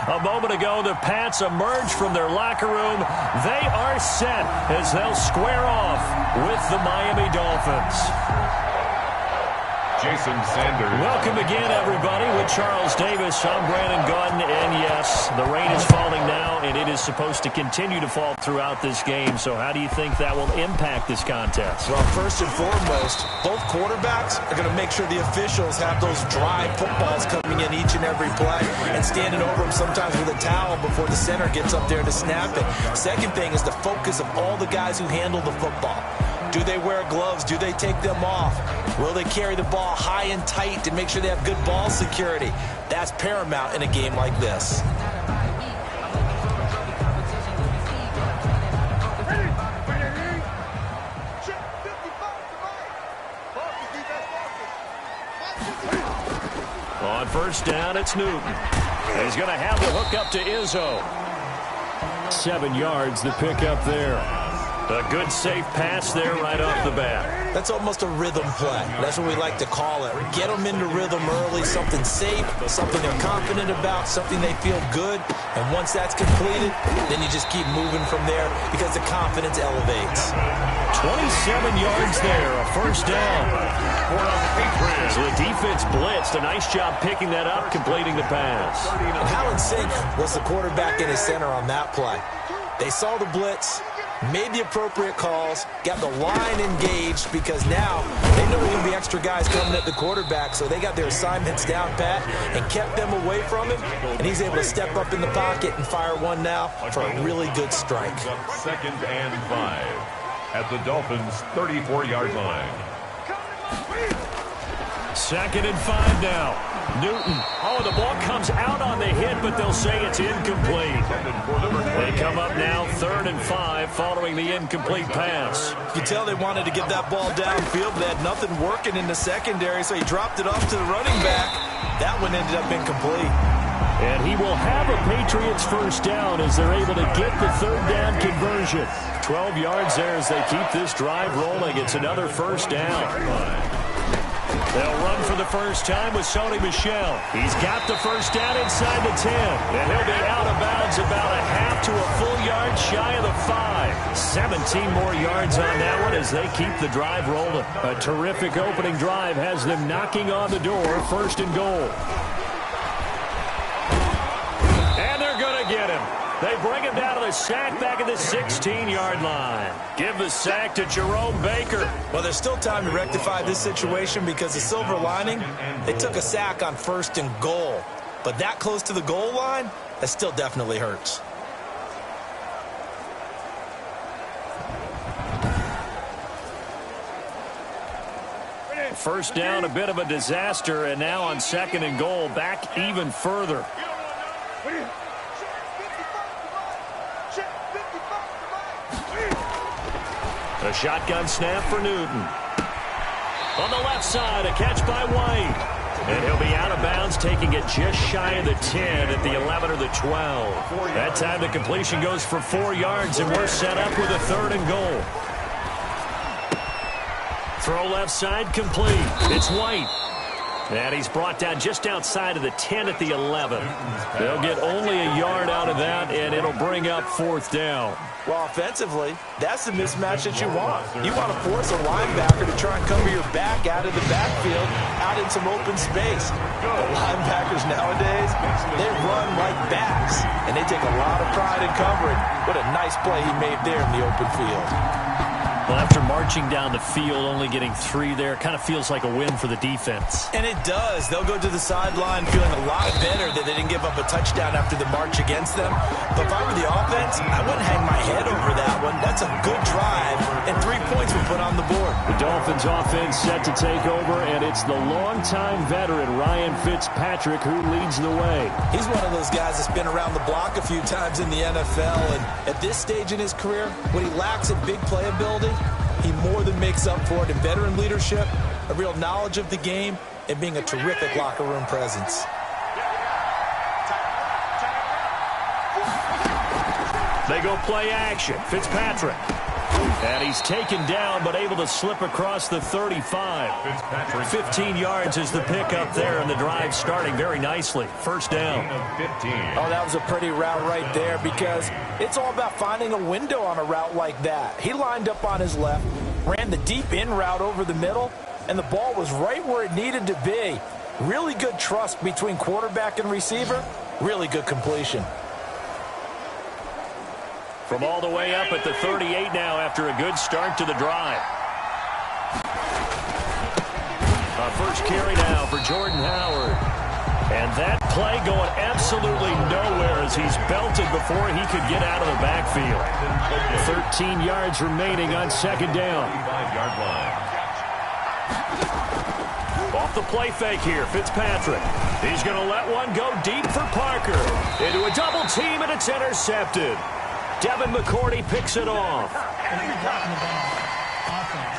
A moment ago, the Pats emerged from their locker room. They are set as they'll square off with the Miami Dolphins. Jason Sanders. Welcome again, everybody, with Charles Davis. I'm Brandon Gunn, and yes, the rain is falling now, and it is supposed to continue to fall throughout this game. So how do you think that will impact this contest? Well, first and foremost, both quarterbacks are going to make sure the officials have those dry footballs coming in each and every play and standing over them sometimes with a towel before the center gets up there to snap it. Second thing is the focus of all the guys who handle the football. Do they wear gloves? Do they take them off? Will they carry the ball high and tight to make sure they have good ball security? That's paramount in a game like this. On first down, it's Newton. He's going to have the hook up to Izzo. 7 yards, the pickup there. A good, safe pass there right off the bat. That's almost a rhythm play. That's what we like to call it. Get them into rhythm early, something safe, something they're confident about, something they feel good. And once that's completed, then you just keep moving from there because the confidence elevates. 27 yards there, a first down. So the defense blitzed. A nice job picking that up, completing the pass. And how in sync was the quarterback and his center on that play? They saw the blitz, made the appropriate calls, got the line engaged because now they know there's going to be extra guys coming at the quarterback, so they got their assignments down pat and kept them away from him, and he's able to step up in the pocket and fire one now for a really good strike. 2nd and 5 at the Dolphins' 34-yard line. 2nd and 5 now. Newton. Oh, the ball comes out on the hit, but they'll say it's incomplete. They come up now 3rd and 5 following the incomplete pass. You can tell they wanted to get that ball downfield, but they had nothing working in the secondary, so he dropped it off to the running back. That one ended up incomplete. And he will have a Patriots first down as they're able to get the 3rd down conversion. 12 yards there as they keep this drive rolling. It's another first down. They'll run for the first time with Sony Michel. He's got the first down inside the 10. And he'll be out of bounds about a half to a full yard shy of the 5. 17 more yards on that one as they keep the drive rolling. A terrific opening drive has them knocking on the door, 1st and goal. And they're going to get him. They bring him down to the sack back at the 16-yard line. Give the sack to Jerome Baker. Well, there's still time to rectify this situation because the silver lining, they took a sack on 1st and goal. But that close to the goal line, that still definitely hurts. First down, a bit of a disaster, and now on 2nd and goal, back even further. A shotgun snap for Newton. On the left side, a catch by White. And he'll be out of bounds, taking it just shy of the 10 at the 11 or the 12. That time the completion goes for 4 yards, and we're set up with a 3rd and goal. Throw left side complete. It's White. And he's brought down just outside of the 10 at the 11. They'll get only a yard out of that, and it'll bring up 4th down. Well, offensively, that's the mismatch that you want. You want to force a linebacker to try and cover your back out of the backfield, out in some open space. The linebackers nowadays, they run like backs, and they take a lot of pride in covering. What a nice play he made there in the open field. Well, after marching down the field, only getting 3 there, kind of feels like a win for the defense. And it does. They'll go to the sideline feeling a lot better that they didn't give up a touchdown after the march against them. But if I were the offense, I wouldn't hang my head over that one. That's a good drive, and 3 points were put on the board. The Dolphins offense set to take over, and it's the longtime veteran Ryan Fitzpatrick who leads the way. He's one of those guys that's been around the block a few times in the NFL, and at this stage in his career, what he lacks in big playability, he more than makes up for it in veteran leadership, a real knowledge of the game, and being a terrific locker room presence. They go play action. Fitzpatrick And he's taken down, but able to slip across the 35. 15 yards is the pickup there, and the drive starting very nicely. First down. Oh, that was a pretty route right there, because it's all about finding a window on a route like that. He lined up on his left, ran the deep in route over the middle, and the ball was right where it needed to be. Really good trust between quarterback and receiver. Really good completion. From all the way up at the 38 now after a good start to the drive. A first carry now for Jordan Howard. And that play going absolutely nowhere as he's belted before he could get out of the backfield. 13 yards remaining on second down. Off the play fake here, Fitzpatrick. He's going to let one go deep for Parker. Into a double team, and it's intercepted. Devin McCourty picks it off. What are you talking about? Offense.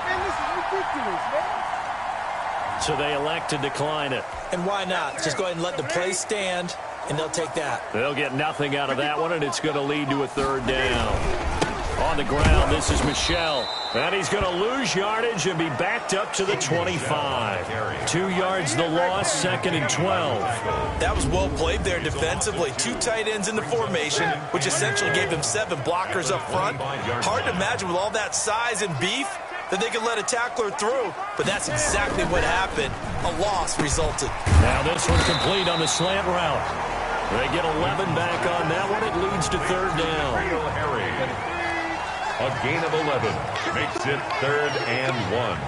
Man, this is ridiculous, man. So they elect to decline it. And why not? Just go ahead and let the play stand, and they'll take that. They'll get nothing out of that one, and it's going to lead to a third down. On the ground, this is Michel. And he's going to lose yardage and be backed up to the 25. 2 yards the loss, second and 12. That was well played there defensively. 2 tight ends in the formation, which essentially gave them 7 blockers up front. Hard to imagine with all that size and beef that they could let a tackler through. But that's exactly what happened. A loss resulted. Now this one complete on the slant route. They get 11 back on that one. It leads to third down. A gain of 11 makes it 3rd and 1.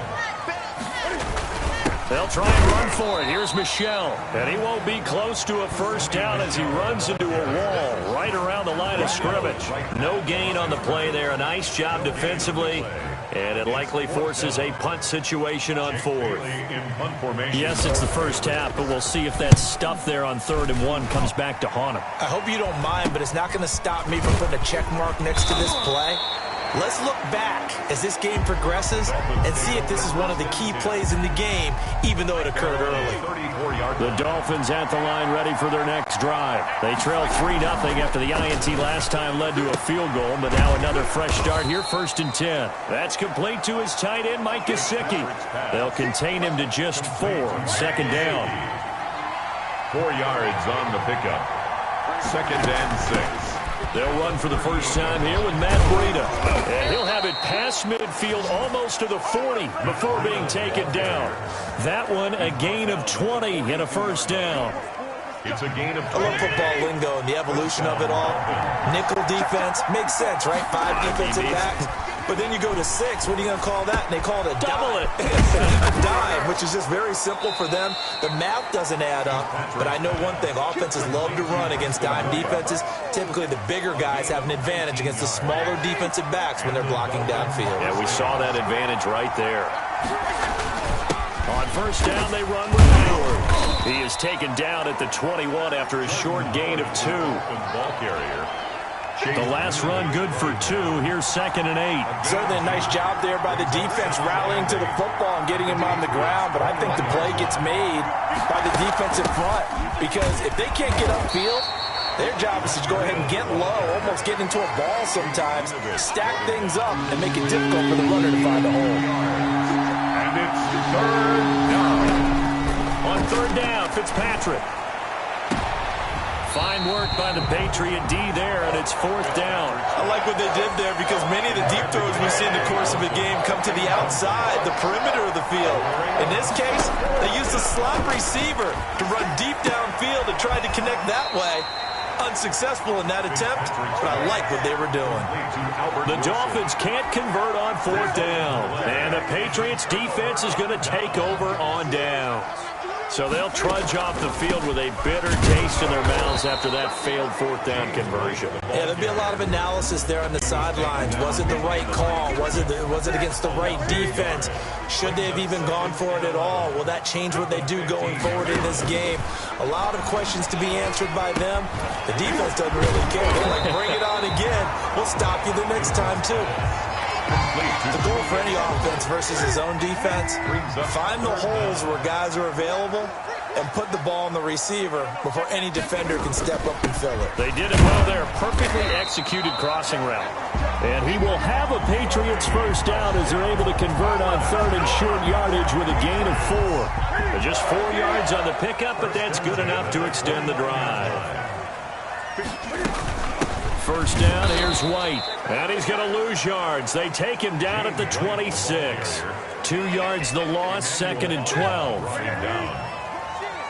They'll try and run for it. Here's Michel. And he won't be close to a first down as he runs into a wall right around the line of scrimmage. No gain on the play there. A nice job defensively. And it likely forces a punt situation on 4th. Yes, it's the first half, but we'll see if that stuff there on 3rd and 1 comes back to haunt him. I hope you don't mind, but it's not going to stop me from putting a check mark next to this play. Let's look back as this game progresses and see if this is one of the key plays in the game, even though it occurred early. The Dolphins at the line ready for their next drive. They trailed 3-0 after the INT last time led to a field goal, but now another fresh start here, 1st and 10. That's complete to his tight end, Mike Gesicki. They'll contain him to just 4, second down. 4 yards on the pickup. 2nd and 6. They'll run for the first time here with Matt Breida. And he'll have it past midfield almost to the 40 before being taken down. That one a gain of 20 and a first down. It's a gain of 20. I love football lingo and the evolution of it all. Nickel defense makes sense, right? 5 defensive backs. But then you go to 6. What are you going to call that? And they call it a double dive. A dive, which is just very simple for them. The math doesn't add up. But I know one thing. Offenses love to run against dime defenses. Typically, the bigger guys have an advantage against the smaller defensive backs when they're blocking downfield. Yeah, we saw that advantage right there. On first down, they run with Howard. He is taken down at the 21 after a short gain of 2. Ball carrier. The last run good for 2. Here's 2nd and 8. Certainly a nice job there by the defense rallying to the football and getting him on the ground. But I think the play gets made by the defensive front. Because if they can't get upfield, their job is to go ahead and get low, almost get into a ball sometimes, stack things up, and make it difficult for the runner to find a hole. And it's 3rd down. On 3rd down, Fitzpatrick. Fine work by the Patriot D there, and it's 4th down. I like what they did there because many of the deep throws we see in the course of a game come to the outside, the perimeter of the field. In this case, they used a slot receiver to run deep downfield and tried to connect that way. Unsuccessful in that attempt, but I like what they were doing. The Dolphins can't convert on 4th down, and the Patriots defense is going to take over on down. So they'll trudge off the field with a bitter taste in their mouths after that failed 4th down conversion. Yeah, there'll be a lot of analysis there on the sidelines. Was it the right call? Was it against the right defense? Should they have even gone for it at all? Will that change what they do going forward in this game? A lot of questions to be answered by them. The defense doesn't really care. They're like, bring it on again. We'll stop you the next time, too. The goal for any offense versus his own defense, find the holes where guys are available and put the ball on the receiver before any defender can step up and fill it. They did it well there. Perfectly executed crossing route. And he will have a Patriots first down as they're able to convert on third and short yardage with a gain of 4. Just 4 yards on the pickup, but that's good enough to extend the drive. First down, here's White. And he's going to lose yards. They take him down at the 26. 2 yards the loss, 2nd and 12.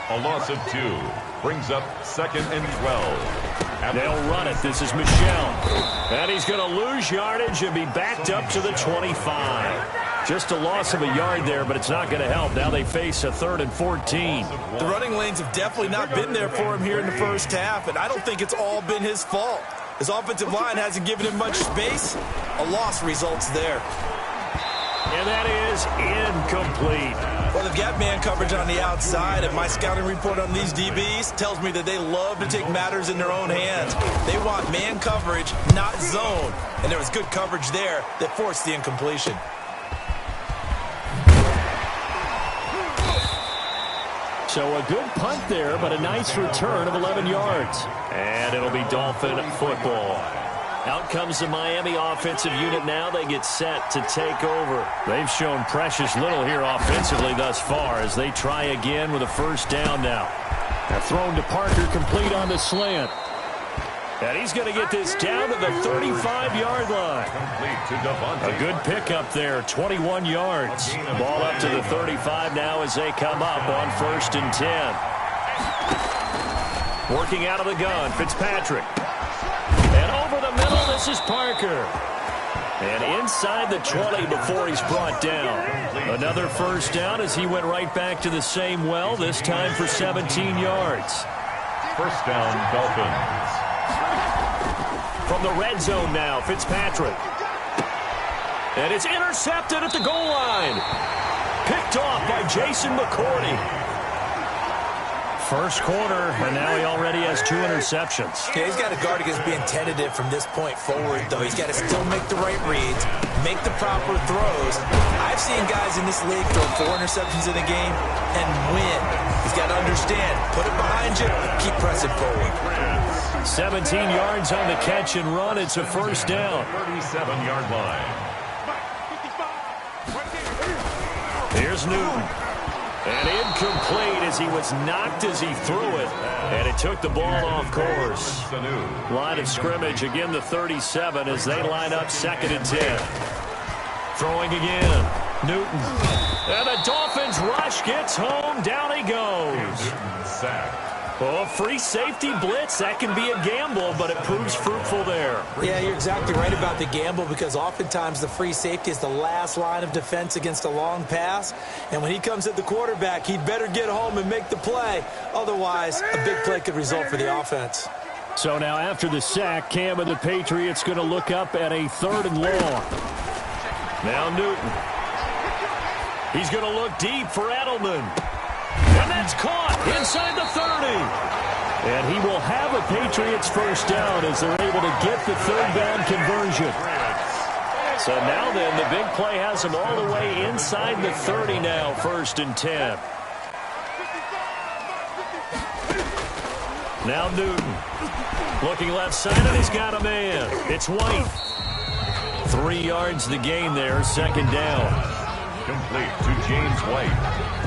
A loss of 2 brings up 2nd and 12. They'll run it. This is Michel. And he's going to lose yardage and be backed up to the 25. Just a loss of a yard there, but it's not going to help. Now they face a 3rd and 14. The running lanes have definitely not been there for him here in the first half, and I don't think it's all been his fault. His offensive line hasn't given him much space. A loss results there. And that is incomplete. Well, they've got man coverage on the outside, and my scouting report on these DBs tells me that they love to take matters in their own hands. They want man coverage, not zone. And there was good coverage there that forced the incompletion. So a good punt there, but a nice return of 11 yards. And it'll be Dolphin football. Out comes the Miami offensive unit now. They get set to take over. They've shown precious little here offensively thus far as they try again with a first down now. They're thrown to Parker, complete on the slant. And he's going to get this down to the 35-yard line. A good pickup there, 21 yards. Ball up to the 35 now as they come up on 1st and 10. Working out of the gun, Fitzpatrick. And over the middle, this is Parker. And inside the 20 before he's brought down. Another first down as he went right back to the same well, this time for 17 yards. First down, Dolphins. From the red zone now, Fitzpatrick. And it's intercepted at the goal line. Picked off by Jason McCourty. First quarter, and now he already has 2 interceptions. Yeah, he's got to guard against being tentative from this point forward, though. He's got to still make the right reads, make the proper throws. I've seen guys in this league throw 4 interceptions in a game and win. He's got to understand, put it behind you, keep pressing forward. 17 yards on the catch and run. It's a first down. 37-yard line. Here's Newton. And incomplete as he was knocked as he threw it. And it took the ball off course. Line of scrimmage, again the 37 as they line up 2nd and 10. Throwing again. Newton. And the Dolphins rush gets home. Down he goes. Sack. Oh, free safety blitz. That can be a gamble, but it proves fruitful there. Yeah, you're exactly right about the gamble because oftentimes the free safety is the last line of defense against a long pass. And when he comes at the quarterback, he'd better get home and make the play. Otherwise, a big play could result for the offense. So now after the sack, Cam and the Patriots going to look up at a 3rd and long. Now Newton. He's going to look deep for Edelman. And that's caught inside the 30. And he will have a Patriots first down as they're able to get the 3rd down conversion. So now then, the big play has him all the way inside the 30 now, 1st and 10. Now Newton. Looking left side, and he's got a man. It's White. 3 yards the gain there, 2nd down. Complete to James White.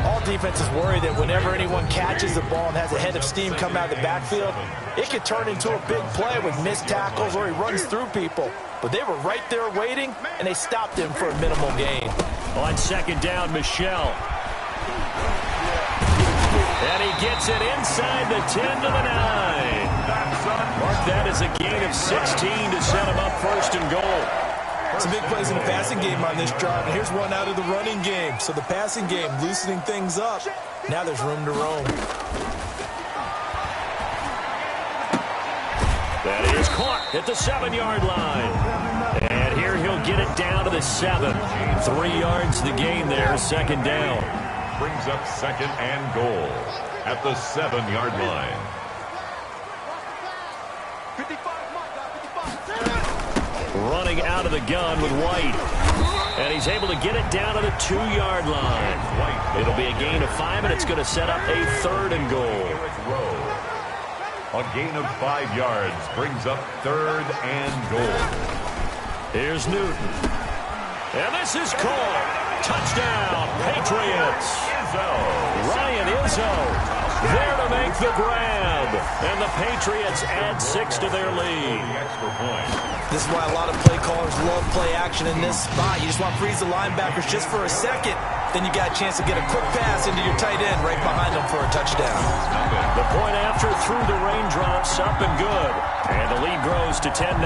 All defenses worry that whenever anyone catches the ball and has a head of steam come out of the backfield, it could turn into a big play with missed tackles or he runs through people. But they were right there waiting, and they stopped him for a minimal gain. On 2nd down, Michel. And he gets it inside the 10 to the 9. Mark that as a gain of 16 to set him up 1st and goal. Some big plays in the passing game on this drive, and here's one out of the running game. So the passing game loosening things up. Now there's room to roam. That is caught at the 7-yard line. And here he'll get it down to the 7. 3 yards the gain there, 2nd down. Brings up 2nd and goal at the 7-yard line. Running out of the gun with White. And he's able to get it down to the 2-yard line. It'll be a gain of 5, and it's going to set up a 3rd and goal. A gain of 5 yards brings up 3rd and goal. Here's Newton. And this is called. Touchdown, Patriots. Ryan Izzo there to make the grab. And the Patriots add 6 to their lead. This is why a lot of play callers love play action in this spot. You just want to freeze the linebackers just for a second. Then you got a chance to get a quick pass into your tight end right behind them for a touchdown. The point after through the raindrops, up and good. And the lead grows to 10-0.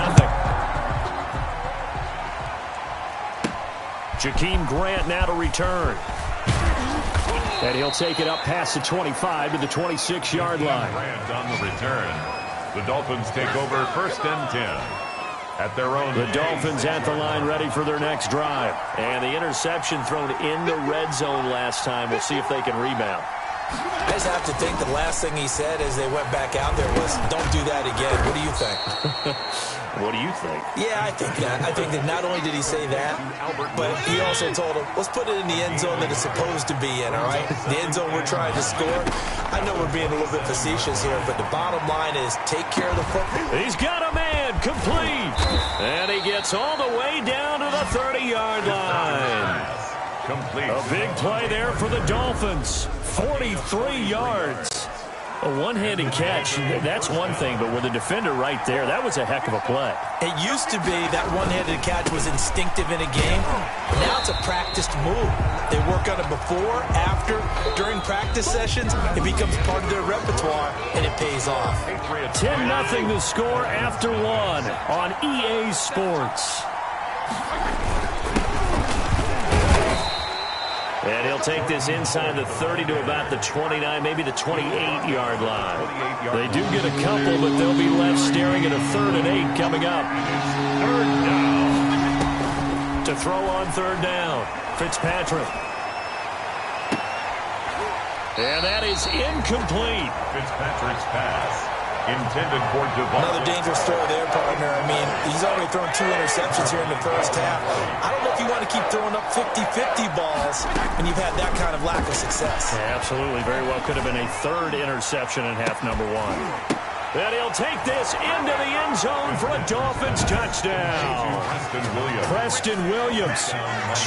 Jakeem Grant now to return. And he'll take it up past the 25 to the 26-yard line. Grant on the return. The Dolphins take over 1st and 10. At their own. The Dolphins at the line ready for their next drive. And the interception thrown in the red zone last time. We'll see if they can rebound. I just have to think the last thing he said as they went back out there was, don't do that again. What do you think? What do you think? Yeah, I think that. I think that not only did he say that, but he also told him, let's put it in the end zone that it's supposed to be in, all right? The end zone we're trying to score. I know we're being a little bit facetious here, but the bottom line is take care of the football. He's got a man complete. And he gets all the way down to the 30-yard line. Complete. A big play there for the Dolphins. 43 yards. A one-handed catch, that's one thing, but with a defender right there, that was a heck of a play. It used to be that one-handed catch was instinctive in a game. Now it's a practiced move. They work on it before, after, during practice sessions. It becomes part of their repertoire, and it pays off. 10-0 the score after 1 on EA Sports. And he'll take this inside the 30 to about the 29, maybe the 28-yard line. They do get a couple, but they'll be left staring at a 3rd and 8 coming up. 3rd down. To throw on 3rd down, Fitzpatrick. And that is incomplete. Fitzpatrick's pass. Intended for Devon. Another dangerous throw there, partner. I mean, he's already thrown 2 interceptions here in the first half. I don't know if you want to keep throwing up 50-50 balls when you've had that kind of lack of success. Yeah, absolutely. Very well could have been a 3rd interception in half number 1. And he'll take this into the end zone for a Dolphins touchdown. Preston Williams,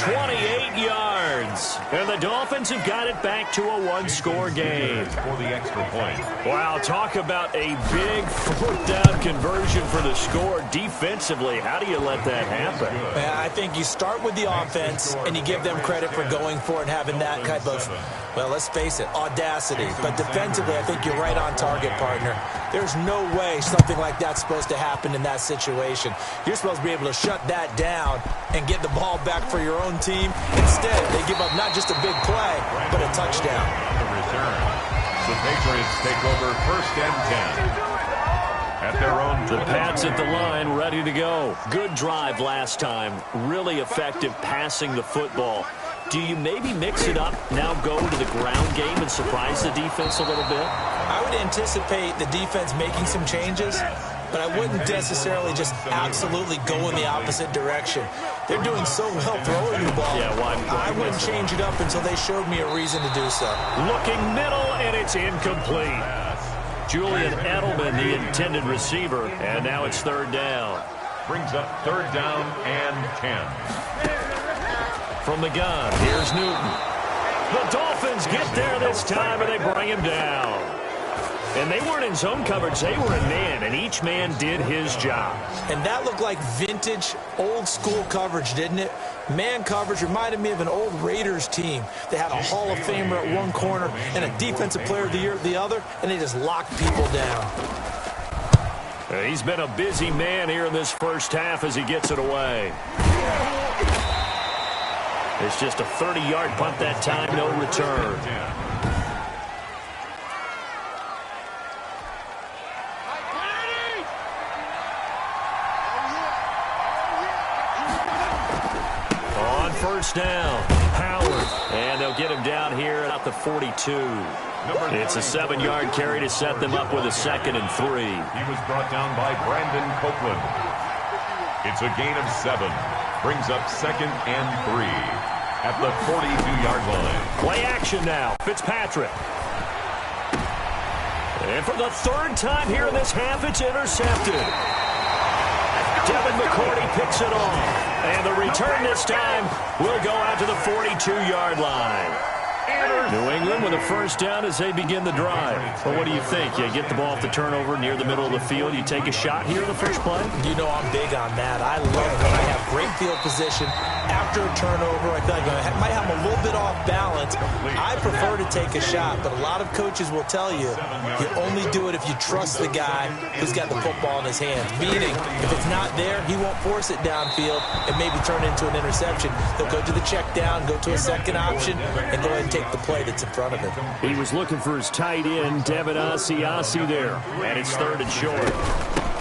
28 yards. And the Dolphins have got it back to a 1-score game. For the extra point. Wow, talk about a big 4th down conversion for the score. Defensively, how do you let that happen? I think you start with the offense, and you give them credit for going for it and having that type of, well, let's face it, audacity. But defensively, I think you're right on target, partner. There's no way something like that's supposed to happen in that situation. You're supposed to be able to shut that down and get the ball back for your own team. Instead, they give up not just a big play, but a touchdown. The return. The Patriots take over 1st and 10. At their own. The Pats at the line, ready to go. Good drive last time. Really effective passing the football. Do you maybe mix it up, now go to the ground game and surprise the defense a little bit? I would anticipate the defense making some changes, but I wouldn't necessarily just absolutely go in the opposite direction. They're doing so well throwing the ball. Yeah, why I wouldn't change it up until they showed me a reason to do so. Looking middle, and it's incomplete. Julian Edelman, the intended receiver, and now it's 3rd down. Brings up 3rd down and 10. From the gun, here's Newton. The Dolphins get there this time, and they bring him down. And they weren't in zone coverage. They were in man, and each man did his job. And that looked like vintage, old-school coverage, didn't it? Man coverage reminded me of an old Raiders team. They had a Hall of Famer at one corner and a Defensive Player of the Year at the other, and they just locked people down. He's been a busy man here in this first half as he gets it away. It's just a 30-yard punt that time, no return. On 1st down, Howard. And they'll get him down here at the 42. It's a 7-yard carry to set them up with a 2nd and 3. He was brought down by Brandon Copeland. It's a gain of 7. Brings up 2nd and 3 at the 42-yard line. Play action now. Fitzpatrick. And for the 3rd time here in this half, it's intercepted. Devin McCourty picks it off. And the return this time will go out to the 42-yard line. New England with a 1st down as they begin the drive. But what do you think? You get the ball off the turnover near the middle of the field. You take a shot here in the first play? You know I'm big on that. I love when I have great field position. After a turnover, I feel like I might have a little bit off balance. I prefer to take a shot, but a lot of coaches will tell you only do it if you trust the guy who's got the football in his hands. Meaning, if it's not there, he won't force it downfield and maybe turn it into an interception. He'll go to the check down, go to a second option, and go ahead and take the play that's in front of him. He was looking for his tight end, Devin Asiasi there. And it's 3rd and short.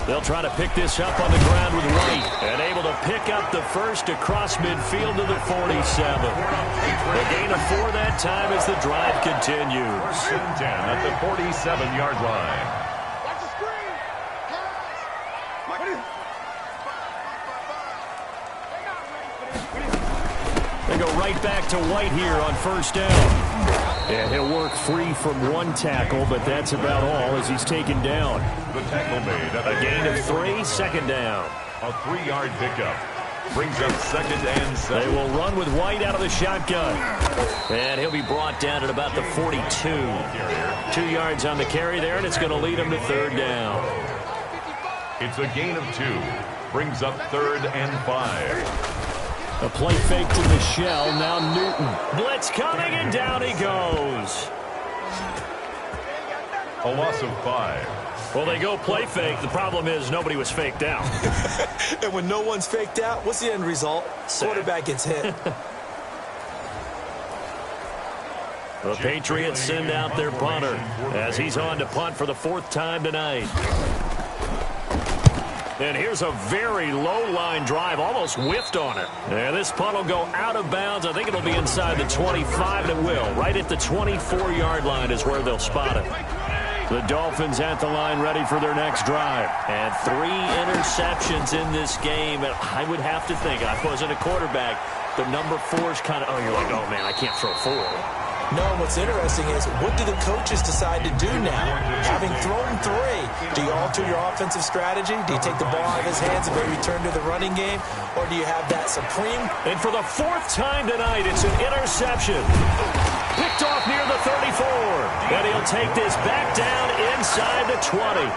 They'll try to pick this up on the ground with White. And able to pick up the first across midfield to the 47. The gain of 4 that time as the drive continues. 1st and 10 at the 47-yard line. Watch the screen. They go right back to White here on 1st down. And he'll work free from 1 tackle, but that's about all as he's taken down. The tackle made at A gain of 3, 2nd down. a 3-yard pickup. Brings up 2nd and 7. They will run with White out of the shotgun. And he'll be brought down at about the 42. 2 yards on the carry there, and it's going to lead him to 3rd down. It's a gain of 2. Brings up 3rd and 5. A play fake to the shell. Now Newton. Blitz coming, and down he goes. A loss of 5. Well, they go play fake. The problem is nobody was faked out. And when no one's faked out, what's the end result? Quarterback gets hit. The Patriots send out their punter as he's on to punt for the 4th time tonight. And here's a very low-line drive, almost whiffed on it. And this punt will go out of bounds. I think it'll be inside the 25, and it will. Right at the 24-yard line is where they'll spot it. The Dolphins at the line ready for their next drive. And 3 interceptions in this game. And I would have to think, I wasn't a quarterback, but number 4 is kind of, oh, you're like, oh, man, I can't throw 4. No, what's interesting is, what do the coaches decide to do now? Having thrown 3, do you alter your offensive strategy? Do you take the ball out of his hands and maybe turn to the running game? Or do you have that supreme? And for the 4th time tonight, it's an interception. Picked off near the 34. And he'll take this back down inside the 20.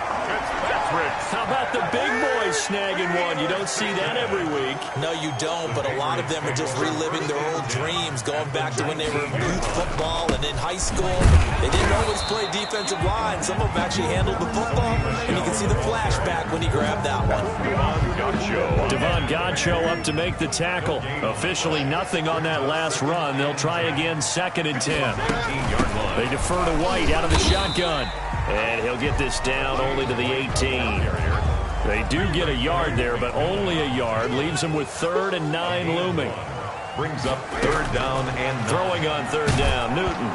How about the big boys snagging one? You don't see that every week. No, you don't, but a lot of them are just reliving their old dreams, going back to when they were in youth football and in high school. They didn't always play defensive line. Some of them actually handled the football, and you can see the flashback when he grabbed that one. Devon Godchaux up to make the tackle. Officially nothing on that last run. They'll try again 2nd and 10. They defer to White out of the shotgun. And he'll get this down only to the 18. They do get a yard there, but only a yard. Leaves them with 3rd and 9 looming. Brings up 3rd down and 9. Throwing on 3rd down, Newton.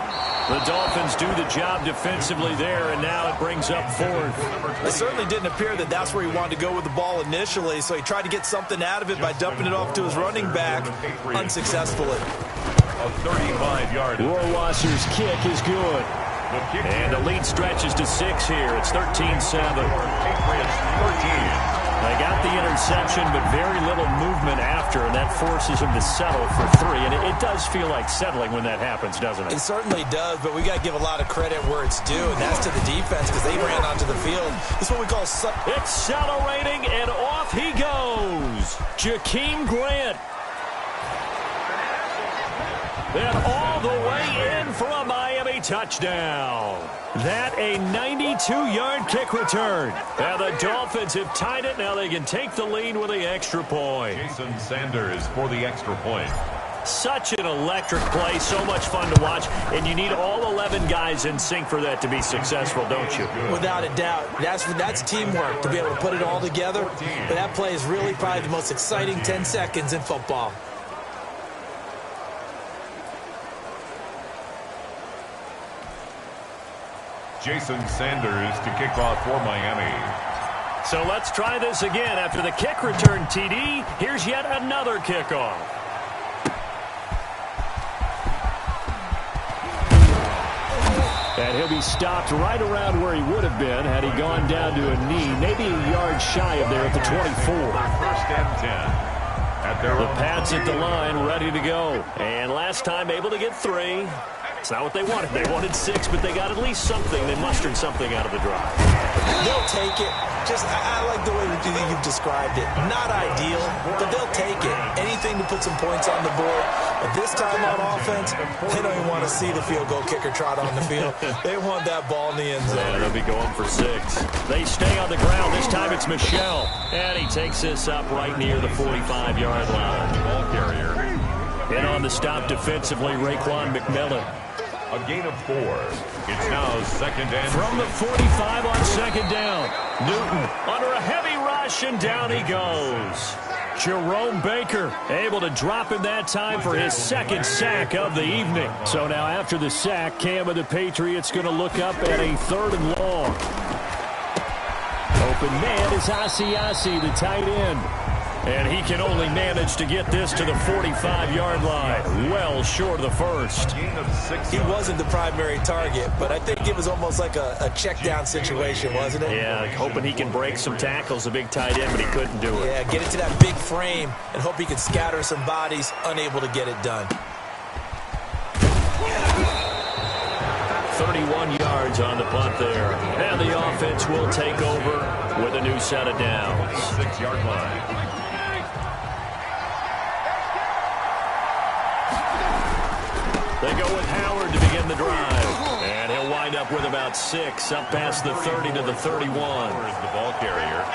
The Dolphins do the job defensively there, and now it brings up 4th. It certainly didn't appear that that's where he wanted to go with the ball initially, so he tried to get something out of it by dumping it off to his running back unsuccessfully. A 35-yard. Rohrwasser's kick is good. And the lead stretches to 6 here. It's 13-7. They got the interception, but very little movement after, and that forces them to settle for 3. And it does feel like settling when that happens, doesn't it? It certainly does, but we got to give a lot of credit where it's due, and that's to the defense because they ran onto the field. This is what we call accelerating, and off he goes. Jakeem Grant. And all the way in for a Miami touchdown. That a 92-yard kick return. And the Dolphins have tied it. Now they can take the lead with the extra point. Jason Sanders for the extra point. Such an electric play, so much fun to watch, and you need all 11 guys in sync for that to be successful, don't you? Without a doubt. That's teamwork to be able to put it all together. But that play is really probably the most exciting 10 seconds in football. Jason Sanders to kick off for Miami. So let's try this again. After the kick return TD, here's yet another kickoff. And he'll be stopped right around where he would have been had he gone down to a knee, maybe a yard shy of there at the 24. First and 10. The Pats at the line, ready to go. And last time able to get 3. It's not what they wanted. They wanted 6, but they got at least something. They mustered something out of the drive. They'll take it. I like the way that you've described it. Not ideal, but they'll take it. Anything to put some points on the board. But this time on offense, they don't even want to see the field goal kicker trot on the field. They want that ball in the end zone. Yeah, they'll be going for 6. They stay on the ground. This time it's Michel. And he takes this up right near the 45-yard line. Ball carrier. In on the stop defensively, Raekwon McMillan. A gain of 4. It's now second and from the 45 on second down. Newton under a heavy rush, and down he goes. Jerome Baker able to drop in that time for his second sack of the evening. So now after the sack, Cam of the Patriots going to look up at a 3rd and long. Open man is Asiasi, the tight end. And he can only manage to get this to the 45-yard line. Well short of the first. He wasn't the primary target, but I think it was almost like a check-down situation, wasn't it? Yeah, hoping he can break some tackles, a big tight end, but he couldn't do it. Yeah, get it to that big frame and hope he can scatter some bodies, unable to get it done. 31 yards on the punt there. And the offense will take over with a new set of downs. 6-yard line. They go with Howard to begin the drive. And he'll wind up with about 6, up past the 30 to the 31. Where's the ball carrier?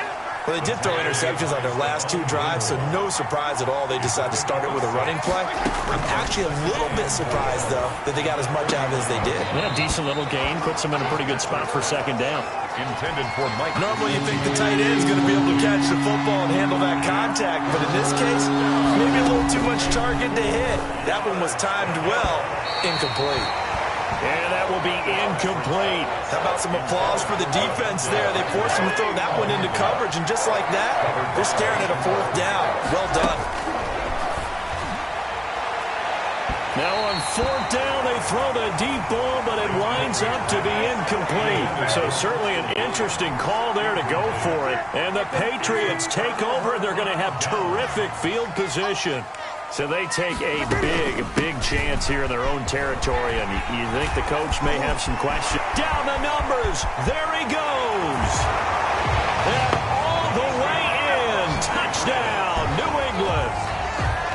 Well, they did throw interceptions on their last 2 drives, so no surprise at all they decided to start it with a running play. I'm actually a little bit surprised, though, that they got as much out of it as they did. Yeah, decent little gain. Puts them in a pretty good spot for second down. Intended for Mike. Normally you think the tight end's going to be able to catch the football and handle that contact, but in this case, maybe a little too much target to hit. That one was timed well, incomplete. And that will be incomplete. How about some applause for the defense there? They forced him to throw that one into coverage, and just like that, they're staring at a 4th down. Well done. Now on 4th down, they throw the deep ball, but it winds up to be incomplete. So certainly an interesting call there to go for it. And the Patriots take over. They're going to have terrific field position. So they take a big chance here in their own territory. And you think the coach may have some questions. Down the numbers. There he goes. And all the way in. Touchdown, New England.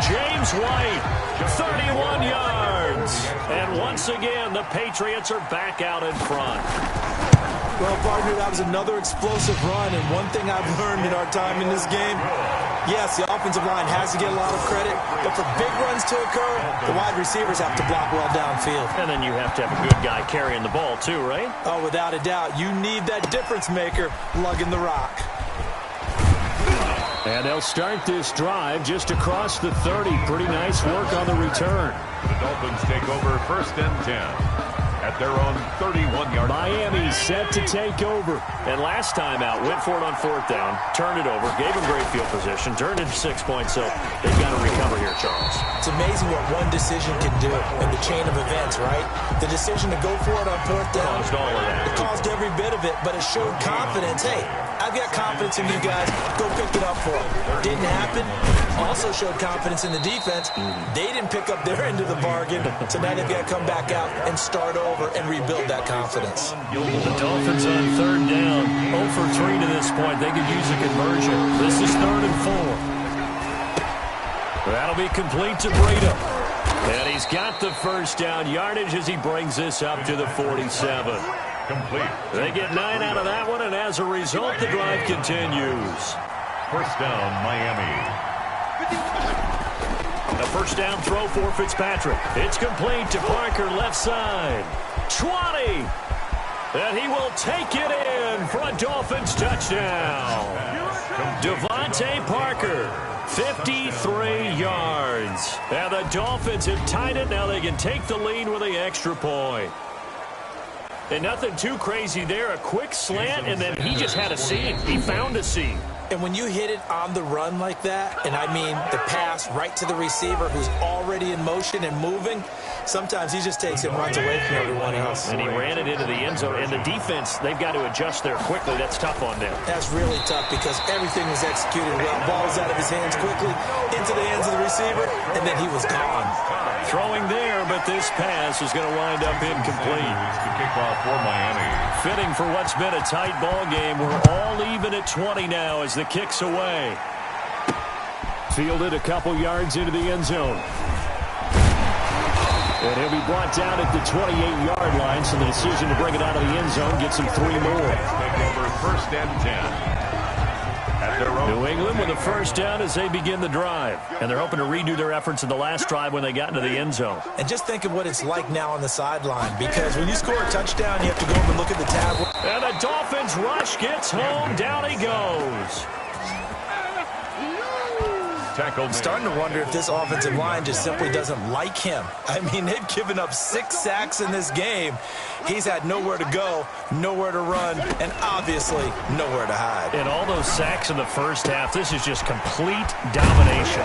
James White, 31 yards. And once again, the Patriots are back out in front. Well, partner, that was another explosive run. And one thing I've learned in our time in this game, yes, the offensive line has to get a lot of credit, but for big runs to occur, the wide receivers have to block well downfield. And then you have to have a good guy carrying the ball too, right? Oh, without a doubt. You need that difference maker lugging the rock. And they'll start this drive just across the 30. Pretty nice work on the return. The Dolphins take over first and 10. At their own 31-yard line. Miami set to take over. And last time out, went for it on 4th down, turned it over, gave them great field position, turned it to 6 points, so they've got to recover here, Charles. It's amazing what one decision can do in the chain of events, right? The decision to go for it on 4th down. Caused all of that. It caused every bit of it, but it showed confidence. Hey, I've got confidence in you guys. Go pick it up for them. Didn't happen. Also showed confidence in the defense. They didn't pick up their end of the bargain, so now they've got to come back out and start over and rebuild that confidence. The Dolphins on 3rd down, 0 for 3 to this point. They could use a conversion. This is 3rd and 4. That'll be complete to Breida. And he's got the first down yardage as he brings this up to the 47. Complete. They get 9 out of that one, and as a result, the drive continues. First down, Miami. A first down throw for Fitzpatrick. It's complete to Parker, left side. 20. And he will take it in for a Dolphins touchdown. Devontae Parker, 53 yards. And the Dolphins have tied it. Now they can take the lead with the extra point. And nothing too crazy there. A quick slant, and then he just had a seam. He found a seam. And when you hit it on the run like that, and I mean the pass right to the receiver who's already in motion and moving, sometimes he just takes it and runs away from everyone else. And he ran it into the end zone. And the defense, they've got to adjust there quickly. That's tough on them. That's really tough because everything was executed well. Ball was out of his hands quickly, into the hands of the receiver, and then he was gone. Throwing there, but this pass is going to wind up incomplete. The kickoff for Miami. Fitting for what's been a tight ball game. We're all even at 20 now as the kick's away. Fielded a couple yards into the end zone. And he'll be brought down at the 28-yard line, so the decision to bring it out of the end zone gets him 3 more. Take over 1st and 10. New England with a first down as they begin the drive. And they're hoping to redo their efforts in the last drive when they got into the end zone. And just think of what it's like now on the sideline, because when you score a touchdown, you have to go over and look at the tab. And the Dolphins rush gets home. Down he goes. I'm starting to wonder if this offensive line just simply doesn't like him. I mean, they've given up 6 sacks in this game. He's had nowhere to go, nowhere to run, and obviously nowhere to hide. And all those sacks in the first half, this is just complete domination.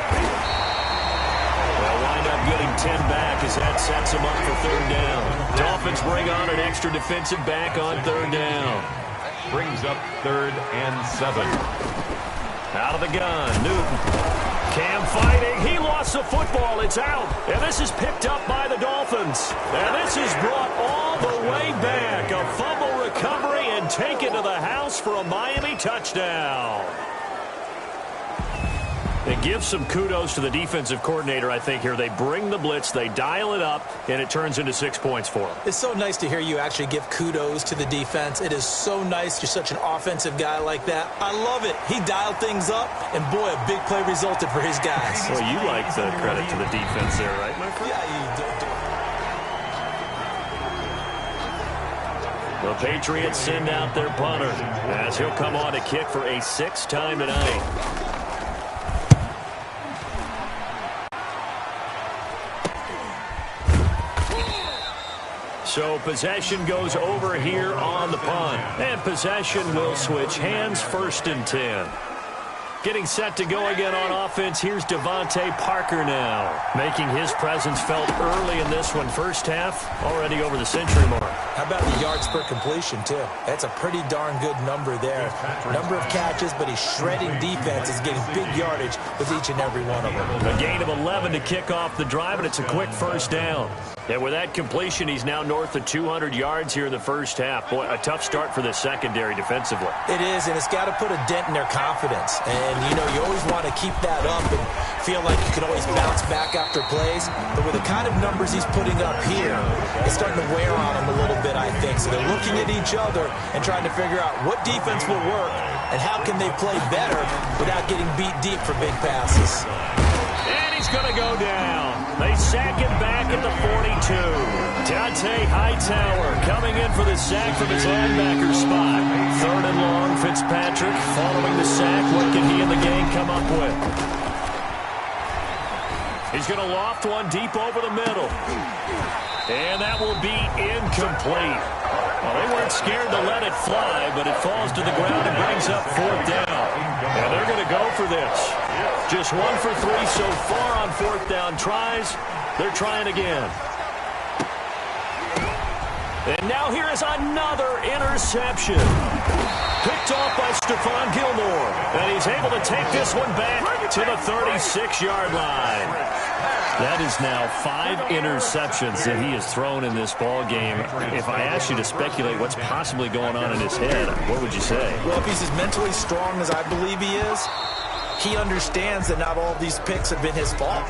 They'll wind up getting 10 back as that sets them up for 3rd down. Dolphins bring on an extra defensive back on 3rd down. Brings up 3rd and 7. Out of the gun, Newton. Cam fighting. He lost the football. It's out. And this is picked up by the Dolphins. And this is brought all the way back. A fumble recovery and taken to the house for a Miami touchdown. It gives some kudos to the defensive coordinator, I think, here. They bring the blitz, they dial it up, and it turns into 6 points for them. It's so nice to hear you actually give kudos to the defense. It is so nice. You're such an offensive guy like that. I love it. He dialed things up, and boy, a big play resulted for his guys. Well, you like the credit to the defense there, right, my friend? Yeah, you do. The Patriots send out their punter as he'll come on to kick for a 6th time tonight. So possession goes over here on the punt. And possession will switch hands, 1st and 10. Getting set to go again on offense. Here's Devontae Parker now. Making his presence felt early in this one. First half, already over the century mark. How about the yards per completion, too? That's a pretty darn good number there. Number of catches, but he's shredding defense. He's getting big yardage with each and every one of them. A gain of 11 to kick off the drive, and it's a quick first down. And with that completion, he's now north of 200 yards here in the first half. Boy, a tough start for the secondary defensively. It is, and it's got to put a dent in their confidence. And, you know, you always want to keep that up and feel like you can always bounce back after plays. But with the kind of numbers he's putting up here, it's starting to wear on him a little bit, I think. So they're looking at each other and trying to figure out what defense will work and how can they play better without getting beat deep for big passes. And he's going to go down. They sack him back at the 42. Dante Hightower coming in for the sack from his linebacker spot. 3rd and long, Fitzpatrick following the sack. What can he and the gang come up with? He's going to loft one deep over the middle. And that will be incomplete. Well, they weren't scared to let it fly, but it falls to the ground and brings up 4th down. And they're going to go for this. Just 1 for 3 so far on 4th down tries. They're trying again. And now here is another interception. Picked off by Stephon Gilmore. And he's able to take this one back to the 36-yard line. That is now 5 interceptions that he has thrown in this ball game. If I asked you to speculate what's possibly going on in his head, what would you say? Well, if he's as mentally strong as I believe he is, he understands that not all of these picks have been his fault.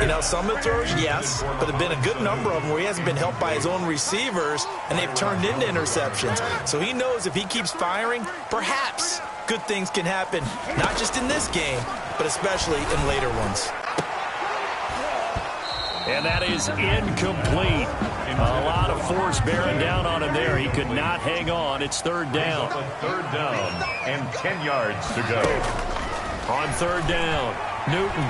You know, some of the throws, yes, but there have been a good number of them where he hasn't been helped by his own receivers, and they've turned into interceptions. So he knows if he keeps firing, perhaps good things can happen, not just in this game, but especially in later ones. And that is incomplete. A lot of force bearing down on him there. He could not hang on. It's 3rd down. 3rd down and 10 yards to go. On 3rd down, Newton.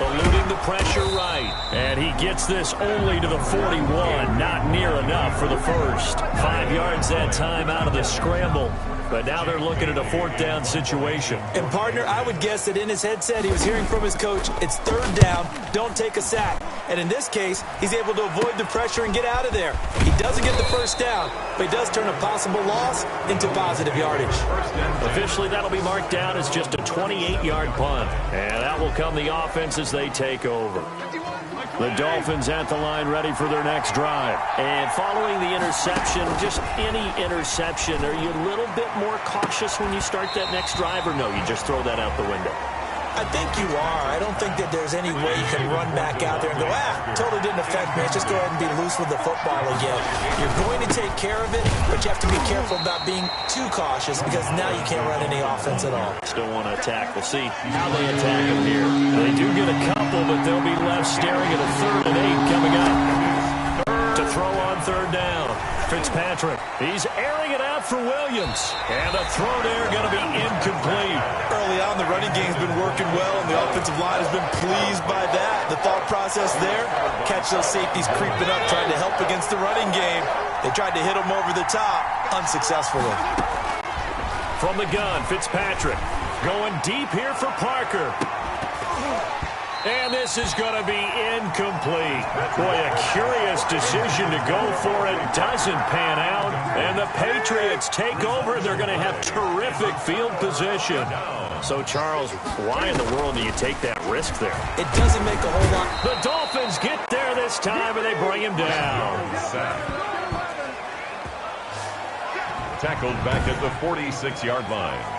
eluding the pressure right. And he gets this only to the 41. Not near enough for the first. 5 yards that time out of the scramble. But now they're looking at a 4th down situation. And, partner, I would guess that in his headset he was hearing from his coach, it's 3rd down, don't take a sack. And in this case, he's able to avoid the pressure and get out of there. He doesn't get the 1st down, but he does turn a possible loss into positive yardage. Officially, that'll be marked down as just a 28-yard punt. And that will come the offense as they take over. The Dolphins at the line ready for their next drive. And following the interception, just any interception, are you a little bit more cautious when you start that next drive, or no, you just throw that out the window? I think you are. I don't think that there's any way you can run back out there and go, totally didn't affect me. Let's just go ahead and be loose with the football again. You're going to take care of it, but you have to be careful about being too cautious because now you can't run any offense at all. Still want to attack. We'll see how they attack him here. They do get a couple, but they'll be left staring at a 3rd and 8 coming up. To throw on 3rd down. Fitzpatrick, he's airing it out for Williams. And the throw there going to be incomplete. Early on, the running game's been working well, and the offensive line has been pleased by that. The thought process there, catch those safeties creeping up, trying to help against the running game. They tried to hit them over the top, unsuccessfully. From the gun, Fitzpatrick going deep here for Parker. And this is going to be incomplete. Boy, a curious decision to go for it. Doesn't pan out. And the Patriots take over. They're going to have terrific field position. So, Charles, why in the world do you take that risk there? It doesn't make a whole lot. The Dolphins get there this time, and they bring him down. Tackled back at the 46-yard line.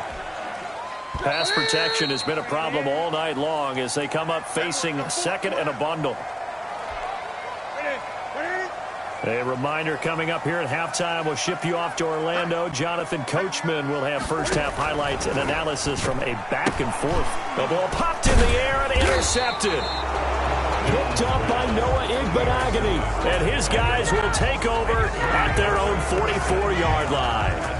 Pass protection has been a problem all night long as they come up facing 2nd and a bundle. A reminder coming up here at halftime. We'll ship you off to Orlando. Jonathan Coachman will have first-half highlights and analysis from a back and forth. The ball popped in the air and intercepted. Picked up by Noah Igbenogany. And his guys will take over at their own 44-yard line.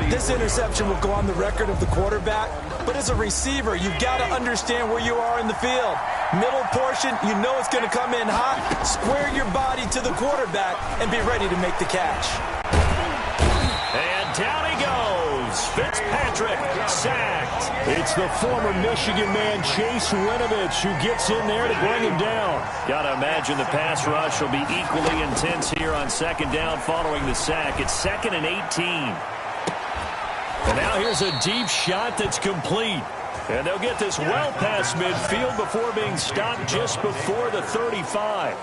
This interception will go on the record of the quarterback, but as a receiver, you've got to understand where you are in the field. Middle portion, you know it's going to come in hot. Square your body to the quarterback and be ready to make the catch. And down he goes. Fitzpatrick sacked. It's the former Michigan man, Chase Winovich, who gets in there to bring him down. Got to imagine the pass rush will be equally intense here on 2nd down following the sack. It's 2nd and 18. And now here's a deep shot that's complete. And they'll get this well past midfield before being stopped just before the 35.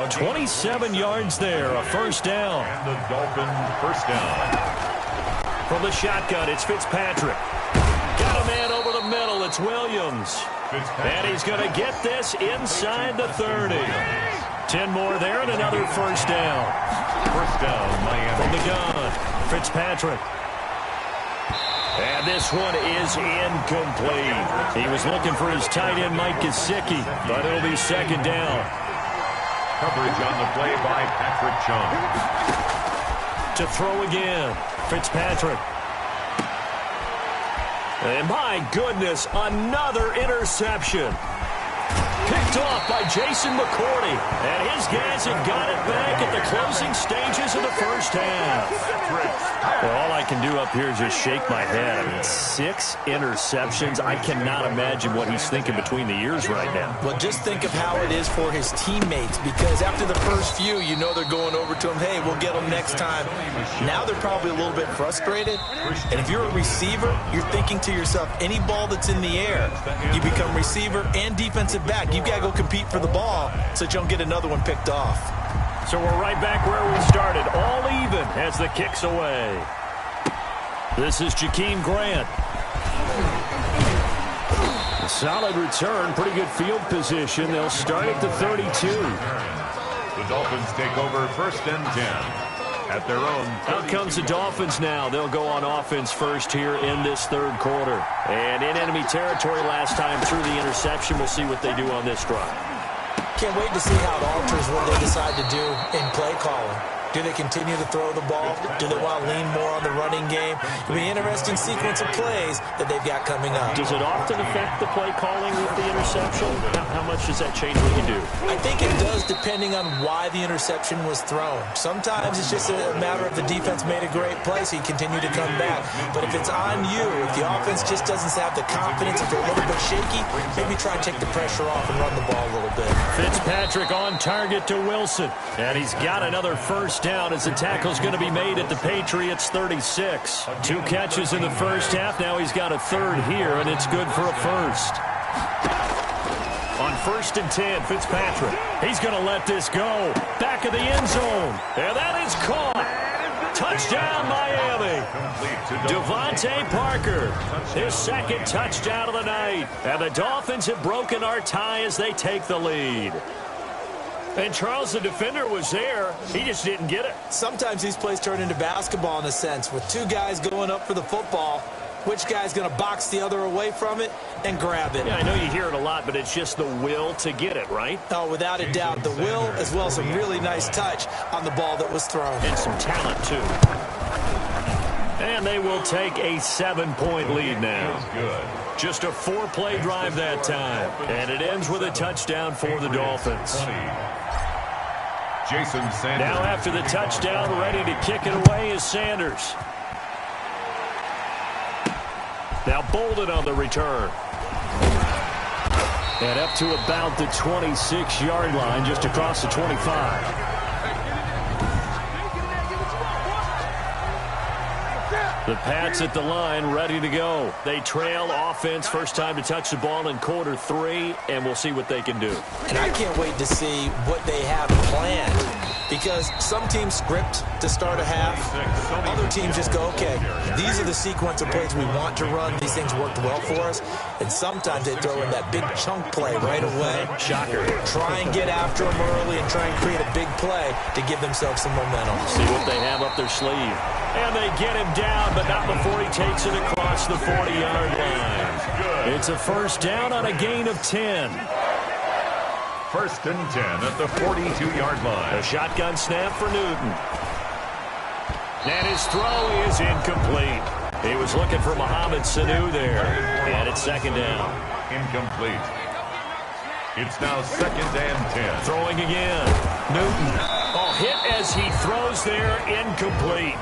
27 yards there, a 1st down. And the Dolphins 1st down. From the shotgun, it's Fitzpatrick. Got a man over the middle, it's Williams. And he's going to get this inside the 30. 10 more there and another 1st down. 1st down, Miami. From the gun, Fitzpatrick. And this one is incomplete. He was looking for his tight end, Mike Gesicki, but it'll be 2nd down. Coverage on the play by Patrick Chung. To throw again, Fitzpatrick. And my goodness, another interception. Picked off by Jason McCourty. And his guys have got it back at the closing stages of the 1st half. Well, all I can do up here is just shake my head. I mean, 6 interceptions. I cannot imagine what he's thinking between the ears right now. Well, just think of how it is for his teammates, because after the first few, you know they're going over to him, hey, we'll get them next time. Now they're probably a little bit frustrated. And if you're a receiver, you're thinking to yourself, any ball that's in the air, you become receiver and defensive back. You've got to go compete for the ball so that you don't get another one picked off. So we're right back where we started, all even as the kick's away. This is Jakeem Grant. A solid return, pretty good field position. They'll start at the 32. The Dolphins take over 1st and 10 at their own. Out comes the Dolphins now. They'll go on offense first here in this 3rd quarter. And in enemy territory last time through the interception. We'll see what they do on this drive. Can't wait to see how it alters what they decide to do in play calling. Do they continue to throw the ball? Do they want to lean more on the running game? It'll be an interesting sequence of plays that they've got coming up. Does it often affect the play calling with the interception? How much does that change what you do? I think it does, depending on why the interception was thrown. Sometimes it's just a matter of the defense made a great play, so you continue to come back. But if it's on you, if the offense just doesn't have the confidence, if they're a little bit shaky, maybe try and take the pressure off and run the ball a little bit. Fitzpatrick on target to Wilson. And he's got another first down as the tackle's going to be made at the Patriots 36. 2 catches in the first half. Now he's got a third here, and it's good for a first. On 1st and 10, Fitzpatrick. He's going to let this go. Back of the end zone. And that is caught. Touchdown, Miami. Devontae Parker, his 2nd touchdown of the night. And the Dolphins have broken our tie as they take the lead. And Charles, the defender, was there. He just didn't get it. Sometimes these plays turn into basketball in a sense. With 2 guys going up for the football, which guy's going to box the other away from it and grab it? Yeah, I know you hear it a lot, but it's just the will to get it, right? Oh, without a doubt. The will, as well as some really nice touch on the ball that was thrown. And some talent, too. And they will take a 7-point lead now. Just a 4-play drive that time. And it ends with a touchdown for the Dolphins. Jason Sanders. Now after the touchdown, ready to kick it away is Sanders. Now Bolden on the return. And up to about the 26-yard line, just across the 25. The Pats at the line, ready to go. They trail offense, first time to touch the ball in quarter 3, and we'll see what they can do. And I can't wait to see what they have planned, because some teams script to start a half. Other teams just go, okay, these are the sequence of plays we want to run. These things worked well for us. And sometimes they throw in that big chunk play right away. Shocker. Try and get after them early and try and create a big play to give themselves some momentum. See what they have up their sleeve. And they get him down, but not before he takes it across the 40-yard line. It's a first down on a gain of 10. 1st and 10 at the 42-yard line. A shotgun snap for Newton. And his throw is incomplete. He was looking for Mohamed Sanu there. And it's 2nd down. Incomplete. It's now 2nd and 10. Throwing again. Newton. Oh, hit as he throws there. Incomplete.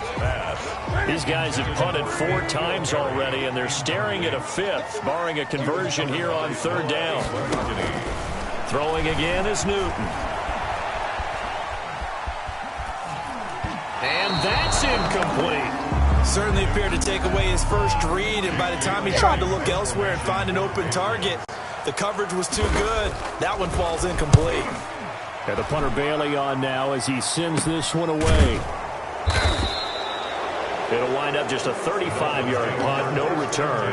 These guys have punted 4 times already, and they're staring at a 5th, barring a conversion here on 3rd down. Throwing again is Newton. And that's incomplete. Certainly appeared to take away his first read, and by the time he tried to look elsewhere and find an open target, the coverage was too good. That one falls incomplete. And the punter Bailey on now as he sends this one away. It'll wind up just a 35-yard punt, no return.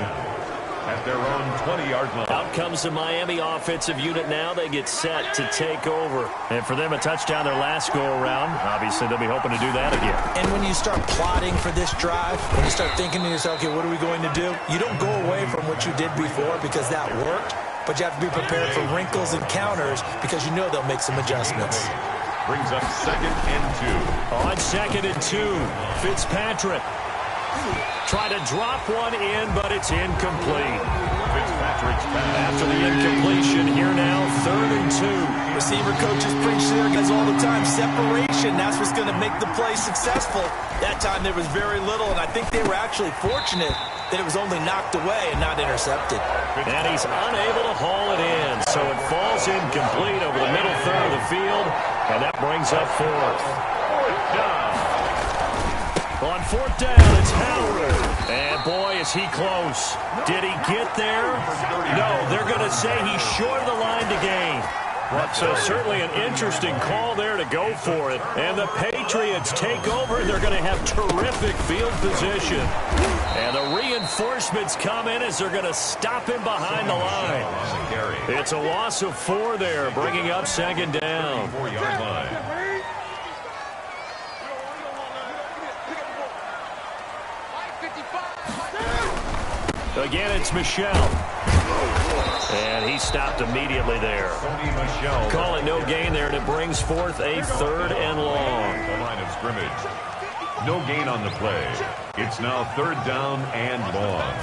At their own 20-yard line. Out comes the Miami offensive unit now. They get set to take over. And for them, a touchdown their last go-around. Obviously, they'll be hoping to do that again. And when you start plotting for this drive, when you start thinking to yourself, okay, what are we going to do? You don't go away from what you did before because that worked, but you have to be prepared for wrinkles and counters because you know they'll make some adjustments. Brings up 2nd and 2. On 2nd and 2, Fitzpatrick. Try to drop one in, but it's incomplete. Fitzpatrick's pass. After the incompletion, here now, 3rd and 2. Receiver coaches preach to their guys all the time. Separation, that's what's going to make the play successful. That time there was very little, and I think they were actually fortunate that it was only knocked away and not intercepted. And he's unable to haul it in, so it falls incomplete over the middle third of the field, and that brings up 4th. On 4th down, it's Howard. And boy, is he close. Did he get there? No, they're going to say he's short of the line to gain. So certainly an interesting call there to go for it. And the Patriots take over, and they're going to have terrific field position. And the reinforcements come in as they're going to stop him behind the line. It's a loss of 4 there, bringing up 2nd down. 4-yard line. Again, it's Michel. And he stopped immediately there. Call it no gain there, and it brings forth a 3rd and long. The line of scrimmage. No gain on the play. It's now 3rd down and long.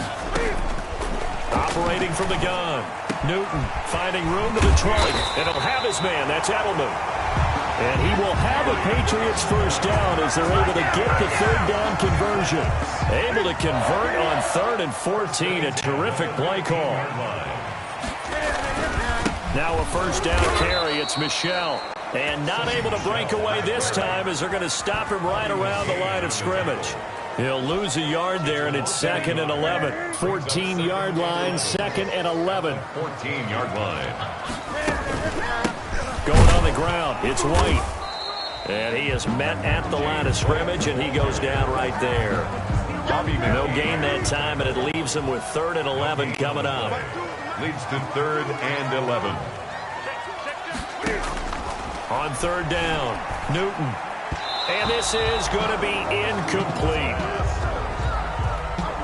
Operating from the gun. Newton finding room to the trunk. And he'll have his man. That's Edelman. And he will have a Patriots first down as they're able to get the 3rd down conversion. Able to convert on 3rd and 14. A terrific play call. Now a first down carry. It's Michel. And not able to break away this time as they're going to stop him right around the line of scrimmage. He'll lose a yard there, and it's 2nd and 11. 14-yard line, 2nd and 11. 14-yard line. Going on the ground, it's White. And he is met at the line of scrimmage, and he goes down right there. No gain that time, and it leaves him with 3rd and 11 coming up. Leads to 3rd and 11. On 3rd down, Newton. And this is going to be incomplete.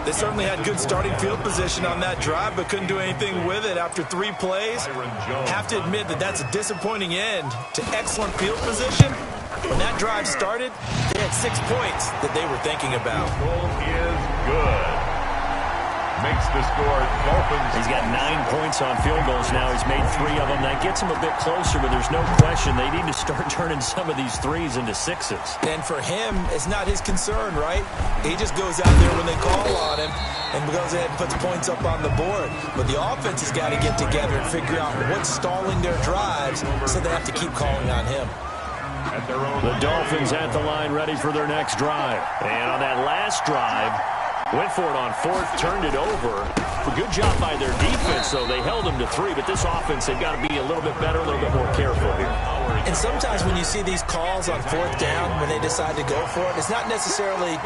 They certainly had good starting field position on that drive, but couldn't do anything with it after 3 plays. Have to admit that that's a disappointing end to excellent field position. When that drive started, they had 6 points that they were thinking about. Goal is good. Makes the score Dolphins. He's got 9 points on field goals now. He's made 3 of them. That gets him a bit closer, but there's no question they need to start turning some of these 3s into 6s. And for him, it's not his concern, right? He just goes out there when they call on him and goes ahead and puts points up on the board. But the offense has got to get together and figure out what's stalling their drives, so they have to keep calling on him. The Dolphins at the line ready for their next drive. And on that last drive, went for it on 4th, turned it over. A good job by their defense, though. They held them to 3, but this offense, they've got to be a little bit better, a little bit more careful here. And sometimes when you see these calls on 4th down, when they decide to go for it, it's not necessarily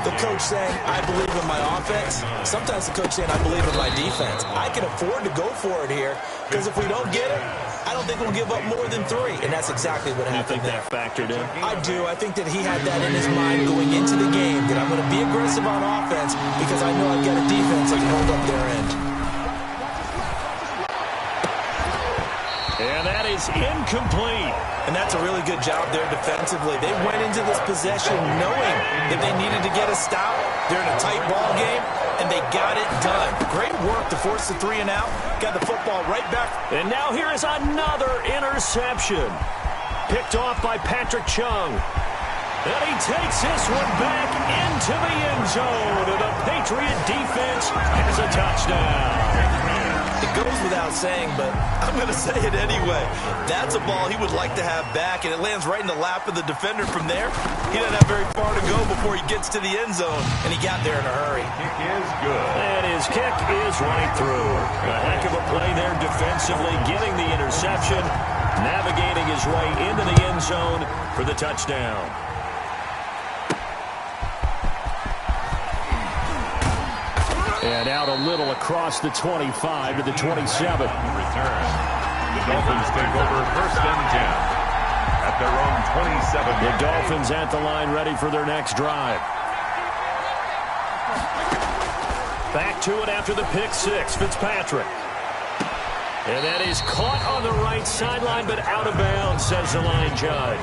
the coach saying, I believe in my offense. Sometimes the coach saying, I believe in my defense. I can afford to go for it here, because if we don't get it, I don't think we'll give up more than 3. And that's exactly what happened there. You think that factored in? I do. I think that he had that in his mind going into the game, that I'm going to be aggressive on offense because I know I've got a defense that can hold up their end. And that is incomplete. And that's a really good job there defensively. They went into this possession knowing that they needed to get a stop. They're in a tight ball game, and they got it done. Great work to force the 3 and out. Got the football right back. And now here is another interception. Picked off by Patrick Chung. And he takes this one back into the end zone. And the Patriot defense has a touchdown. It goes without saying, but I'm going to say it anyway. That's a ball he would like to have back, and it lands right in the lap of the defender from there. He doesn't have very far to go before he gets to the end zone, and he got there in a hurry. Kick is good. And his kick is right through. A heck of a play there defensively, getting the interception, navigating his way into the end zone for the touchdown. And out a little across the 25 to the 27. Return. The Dolphins take over 1st and 10 at their own 27. The Dolphins at the line ready for their next drive. Back to it after the pick 6. Fitzpatrick. And that is caught on the right sideline, but out of bounds, says the line judge.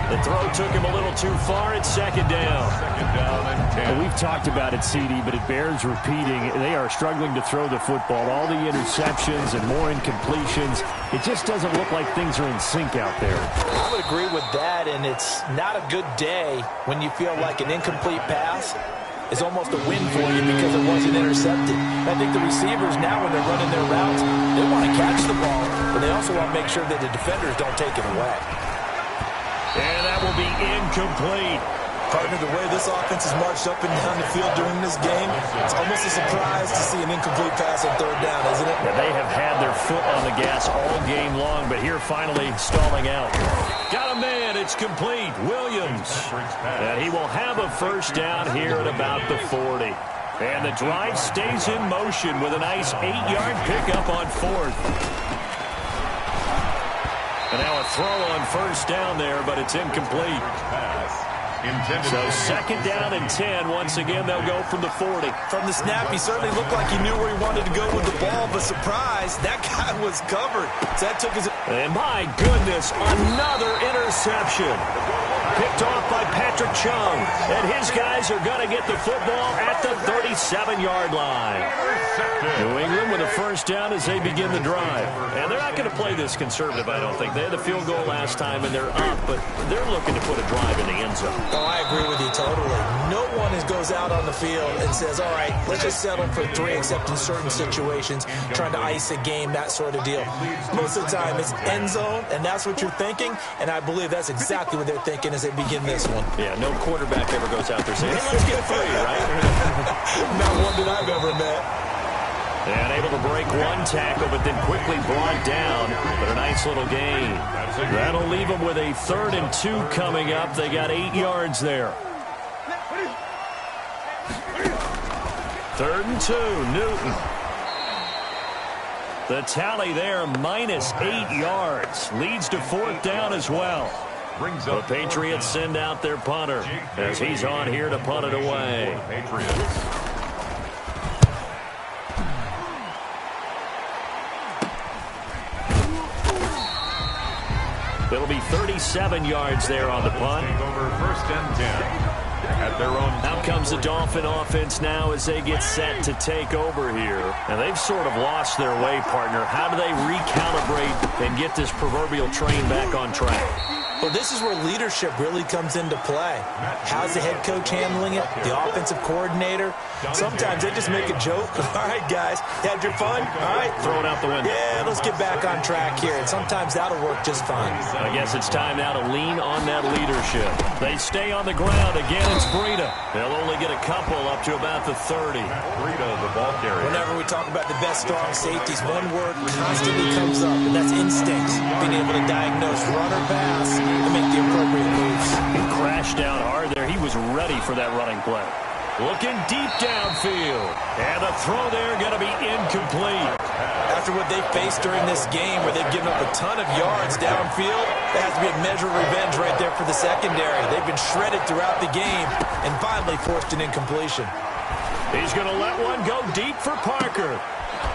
The throw took him a little too far. It's 2nd down. 2nd down and 10. We've talked about it, CD, but it bears repeating. They are struggling to throw the football. All the interceptions and more incompletions. It just doesn't look like things are in sync out there. I would agree with that, and it's not a good day when you feel like an incomplete pass is almost a win for you because it wasn't intercepted. I think the receivers now, when they're running their routes, they want to catch the ball, but they also want to make sure that the defenders don't take it away. And that will be incomplete. Partner, the way this offense has marched up and down the field during this game, it's almost a surprise to see an incomplete pass on 3rd down, isn't it? Yeah, they have had their foot on the gas all game long, but here finally stalling out. Got a man, it's complete. Williams. And he will have a first down here at about the 40. And the drive stays in motion with a nice 8-yard pickup on 4th. And now a throw on 1st down there, but it's incomplete. So second down and 10. Once again, they'll go from the 40. From the snap, he certainly looked like he knew where he wanted to go with the ball, but surprise, that guy was covered. So that took his... And my goodness, another interception. Picked off by Patrick Chung. And his guys are going to get the football at the 37-yard line. New England with a first down as they begin the drive. And they're not going to play this conservative, I don't think. They had the field goal last time, and they're up, but they're looking to put a drive in the end zone. Oh, I agree with you totally. No one goes out on the field and says, all right, let's just settle for 3, except in certain situations, trying to ice a game, that sort of deal. Most of the time, it's end zone, and that's what you're thinking, and I believe that's exactly what they're thinking as they begin this one. Yeah, no quarterback ever goes out there saying, hey, let's get 3, right? Not one that I've ever met. And able to break one tackle, but then quickly brought down. But a nice little gain. That'll leave them with a 3rd and 2 coming up. They got 8 yards there. 3rd and 2, Newton. The tally there, minus 8 yards. Leads to 4th down as well. The Patriots send out their punter as he's on here to punt it away. Patriots. It'll be 37 yards there on the punt. Over 1st and 10 at their own. Out comes the Dolphin offense now as they get set to take over here. And they've sort of lost their way, partner. How do they recalibrate and get this proverbial train back on track? Well, this is where leadership really comes into play. How's the head coach handling it? The offensive coordinator? Sometimes they just make a joke. All right, guys, had your fun? All right. Throw it out the window. Yeah, let's get back on track here. And sometimes that'll work just fine. I guess it's time now to lean on that leadership. They stay on the ground. Again, it's Breida. They'll only get a couple up to about the 30. Breida, the ball carrier. Whenever we talk about the best strong safeties, one word constantly comes up, and that's instinct. Being able to diagnose run or pass and make the appropriate moves. He crashed down hard there. He was ready for that running play. Looking deep downfield. And the throw there going to be incomplete. After what they faced during this game where they've given up a ton of yards downfield, that has to be a measure of revenge right there for the secondary. They've been shredded throughout the game and finally forced an incompletion. He's going to let one go deep for Parker.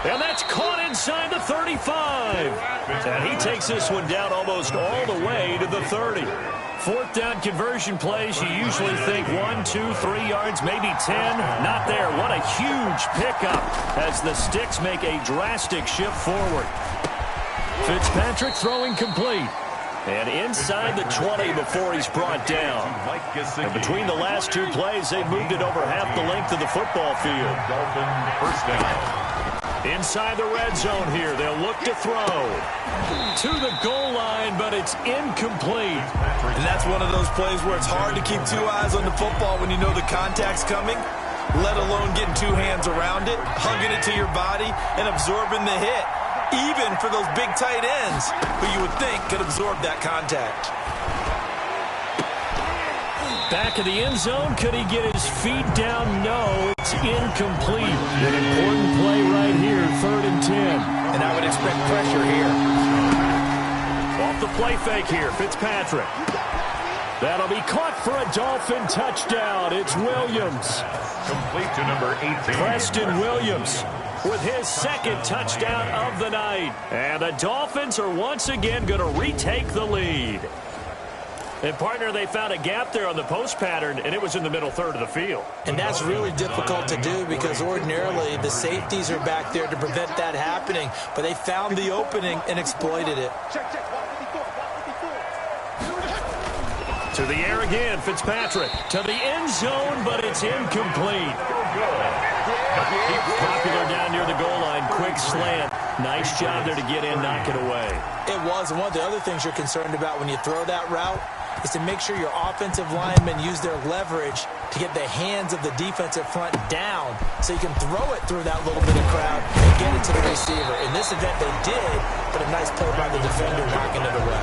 And that's caught inside the 35. And he takes this one down almost all the way to the 30. 4th down conversion plays, you usually think 1, 2, 3 yards, maybe 10. Not there. What a huge pickup as the Sticks make a drastic shift forward. Fitzpatrick throwing complete. And inside the 20 before he's brought down. And between the last 2 plays, they've moved it over half the length of the football field. Dolphin first down. Inside the red zone here, they'll look to throw. To the goal line, but it's incomplete. And that's one of those plays where it's hard to keep 2 eyes on the football when you know the contact's coming, let alone getting 2 hands around it, hugging it to your body, and absorbing the hit. Even for those big tight ends who you would think could absorb that contact. Back of the end zone. Could he get his feet down? No, it's incomplete. An important play right here, 3rd and 10. And I would expect pressure here. Off the play fake here, Fitzpatrick. That'll be caught for a Dolphin touchdown. It's Williams. Complete to number 18. Preston Williams with his 2nd touchdown of the night. And the Dolphins are once again going to retake the lead. And, partner, they found a gap there on the post pattern, and it was in the middle 3rd of the field. And that's really difficult to do because ordinarily the safeties are back there to prevent that happening. But they found the opening and exploited it. To the air again, Fitzpatrick. To the end zone, but it's incomplete. Popular down near the goal line. Quick slant. Nice job there to get in, knock it away. It was. And one of the other things you're concerned about when you throw that route is to make sure your offensive linemen use their leverage to get the hands of the defensive front down so you can throw it through that little bit of crowd and get it to the receiver. In this event, they did, but a nice play by the defender knocking it away.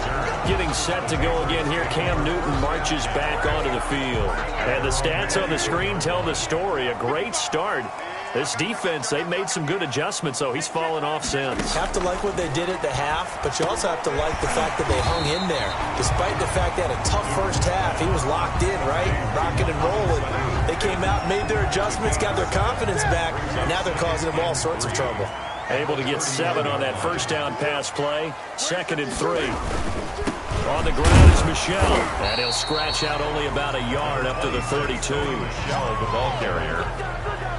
Getting set to go again here, Cam Newton marches back onto the field. And the stats on the screen tell the story. A great start. This defense, they've made some good adjustments, so he's fallen off since. Have to like what they did at the half, but you also have to like the fact that they hung in there. Despite the fact they had a tough first half, he was locked in, right? Rocking and rolling. They came out, made their adjustments, got their confidence back, and now they're causing them all sorts of trouble. Able to get 7 on that first down pass play. 2nd and 3. On the ground is Michel, and he'll scratch out only about a yard up to the 32. Michel, the ball carrier.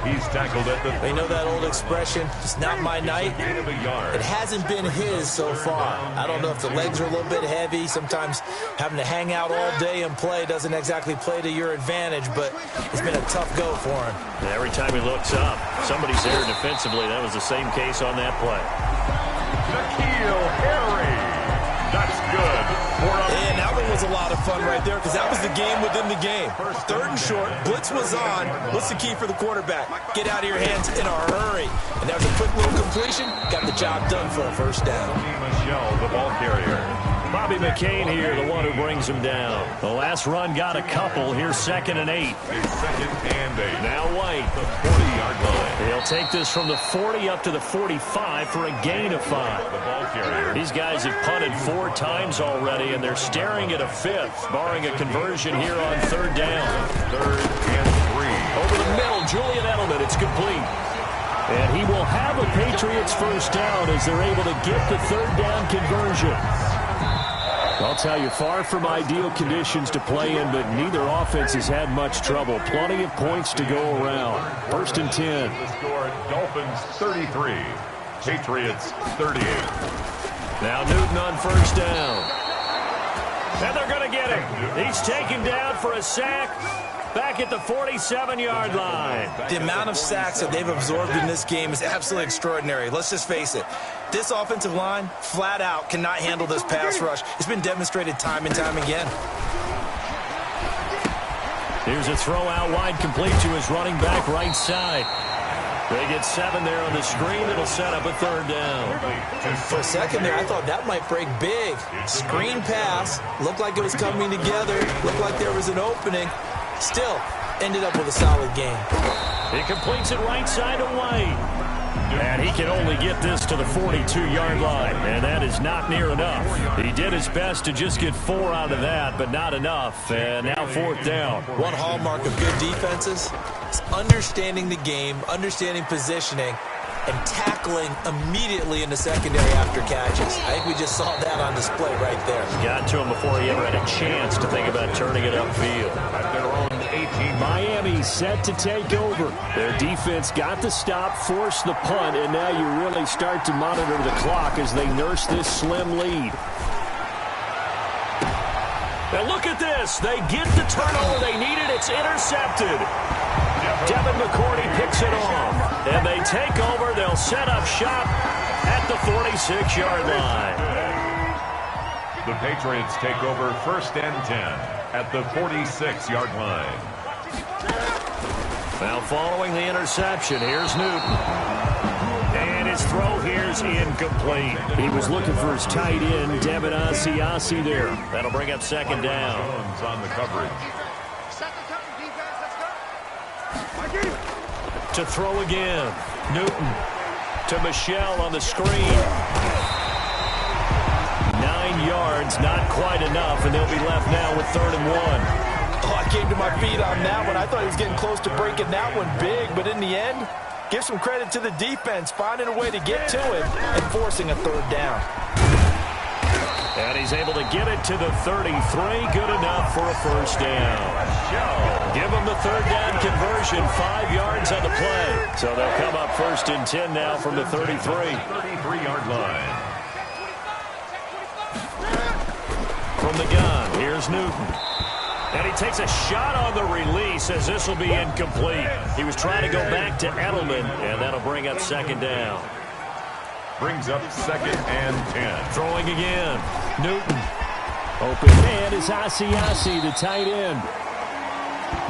He's tackled at the... They know that old expression, it's not my night. It hasn't been his so far. I don't know if the legs are a little bit heavy. Sometimes having to hang out all day and play doesn't exactly play to your advantage, but it's been a tough go for him. And every time he looks up, somebody's there defensively. That was the same case on that play. N'Keal Harry. That's good. And that one was a lot of fun right there because that was the game within the game. 3rd and short, blitz was on. What's the key for the quarterback? Get out of your hands in a hurry. And that was a quick little completion. Got the job done for a first down. Michel, the ball carrier. Bobby McCain here, the one who brings him down. The last run got a couple. Here's 2nd and 8. 2nd and 8. Now White. The 40-yard line. He'll take this from the 40 up to the 45 for a gain of 5. The ball carrier. These guys have punted 4 times already, and they're staring at a 5th, barring a conversion here on 3rd down. 3rd and 3. Over the middle, Julian Edelman. It's complete. And he will have a Patriots first down as they're able to get the 3rd down conversion. I'll tell you, far from ideal conditions to play in, but neither offense has had much trouble. Plenty of points to go around. 1st and 10. The score, Dolphins 33, Patriots 38. Now Newton on first down. And they're going to get him. He's taken down for a sack back at the 47-yard line. The amount of sacks that they've absorbed in this game is absolutely extraordinary. Let's just face it. This offensive line, flat out, cannot handle this pass rush. It's been demonstrated time and time again. Here's a throw out wide, complete to his running back right side. They get 7 there on the screen. It'll set up a 3rd down. For a second there, I thought that might break big. Screen pass. Looked like it was coming together. Looked like there was an opening. Still, ended up with a solid game. He completes it right side to White. And he can only get this to the 42-yard line, and that is not near enough. He did his best to just get 4 out of that, but not enough. And now 4th down. One hallmark of good defenses is understanding the game, understanding positioning, and tackling immediately in the secondary after catches. I think we just saw that on display right there. Got to him before he ever had a chance to think about turning it upfield. At their own 18. Miami set to take over. Their defense got the stop, forced the punt, and now you really start to monitor the clock as they nurse this slim lead. Now look at this. They get the turnover they needed. It's intercepted. Devin McCourty picks it off. And they take over. They'll set up shop at the 46-yard line. The Patriots take over 1st and 10 at the 46-yard line. Now following the interception, here's Newton. And his throw here's incomplete. He was looking for his tight end, Devin Asiasi there. That'll bring up 2nd down. Jones on the coverage. To throw again. Newton to Michel on the screen. 9 yards, not quite enough, and they'll be left now with 3rd and 1. Oh, I came to my feet on that one. I thought he was getting close to breaking that one big, but in the end, give some credit to the defense, finding a way to get to him and forcing a 3rd down. And he's able to get it to the 33. Good enough for a first down. Give him the 3rd down conversion. 5 yards on the play. So they'll come up 1st and 10 now from the 33. 33-yard line. From the gun, here's Newton. And he takes a shot on the release as this will be incomplete. He was trying to go back to Edelman, and that'll bring up 2nd down. Brings up 2nd and 10. Throwing again. Newton. Open man is Asiasi, the tight end.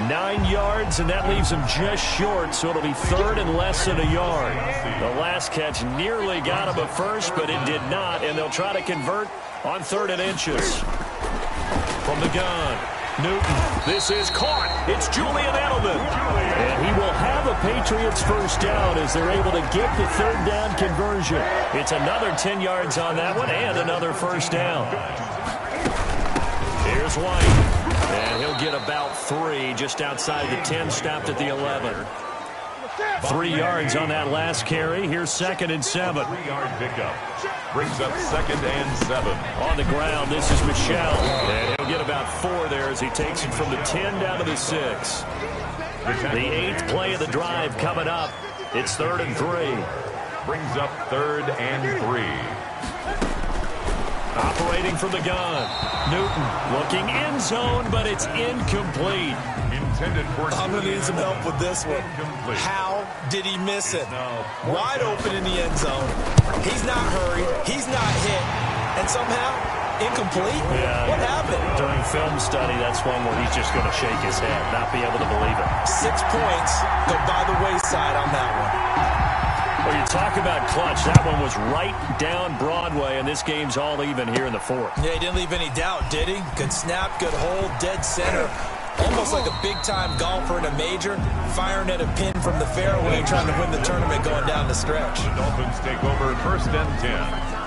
9 yards, and that leaves him just short, so it'll be 3rd and less than a yard. The last catch nearly got him a first, but it did not, and they'll try to convert on 3rd and inches. From the gun, Newton, this is caught. It's Julian Edelman. And he will have a Patriots first down as they're able to get the third down conversion. It's another 10 yards on that one and another first down. Here's White. And he'll get about 3 just outside the 10, stopped at the 11. 3 yards on that last carry. Here's 2nd and 7. 3-yard pickup. Brings up 2nd and 7. On the ground, this is Michel. And he'll get about 4 there as he takes it from the 10 down to the 6. The 8th play of the drive coming up. It's 3rd and 3. Brings up 3rd and 3. Operating from the gun. Newton looking end zone, but it's incomplete. Intended for I'm going to need some help with this one. How did he miss it? Wide open in the end zone. He's not hurried. He's not hit. And somehow, incomplete? Yeah. What happened? During film study, that's one where he's just going to shake his head, not be able to believe it. 6 points go by the wayside on that one. Well, you talk about clutch. That one was right down Broadway, and this game's all even here in the 4th. Yeah, he didn't leave any doubt, did he? Good snap, good hold, dead center. Almost like a big-time golfer in a major, firing at a pin from the fairway, trying to win the tournament going down the stretch. The Dolphins take over 1st and 10.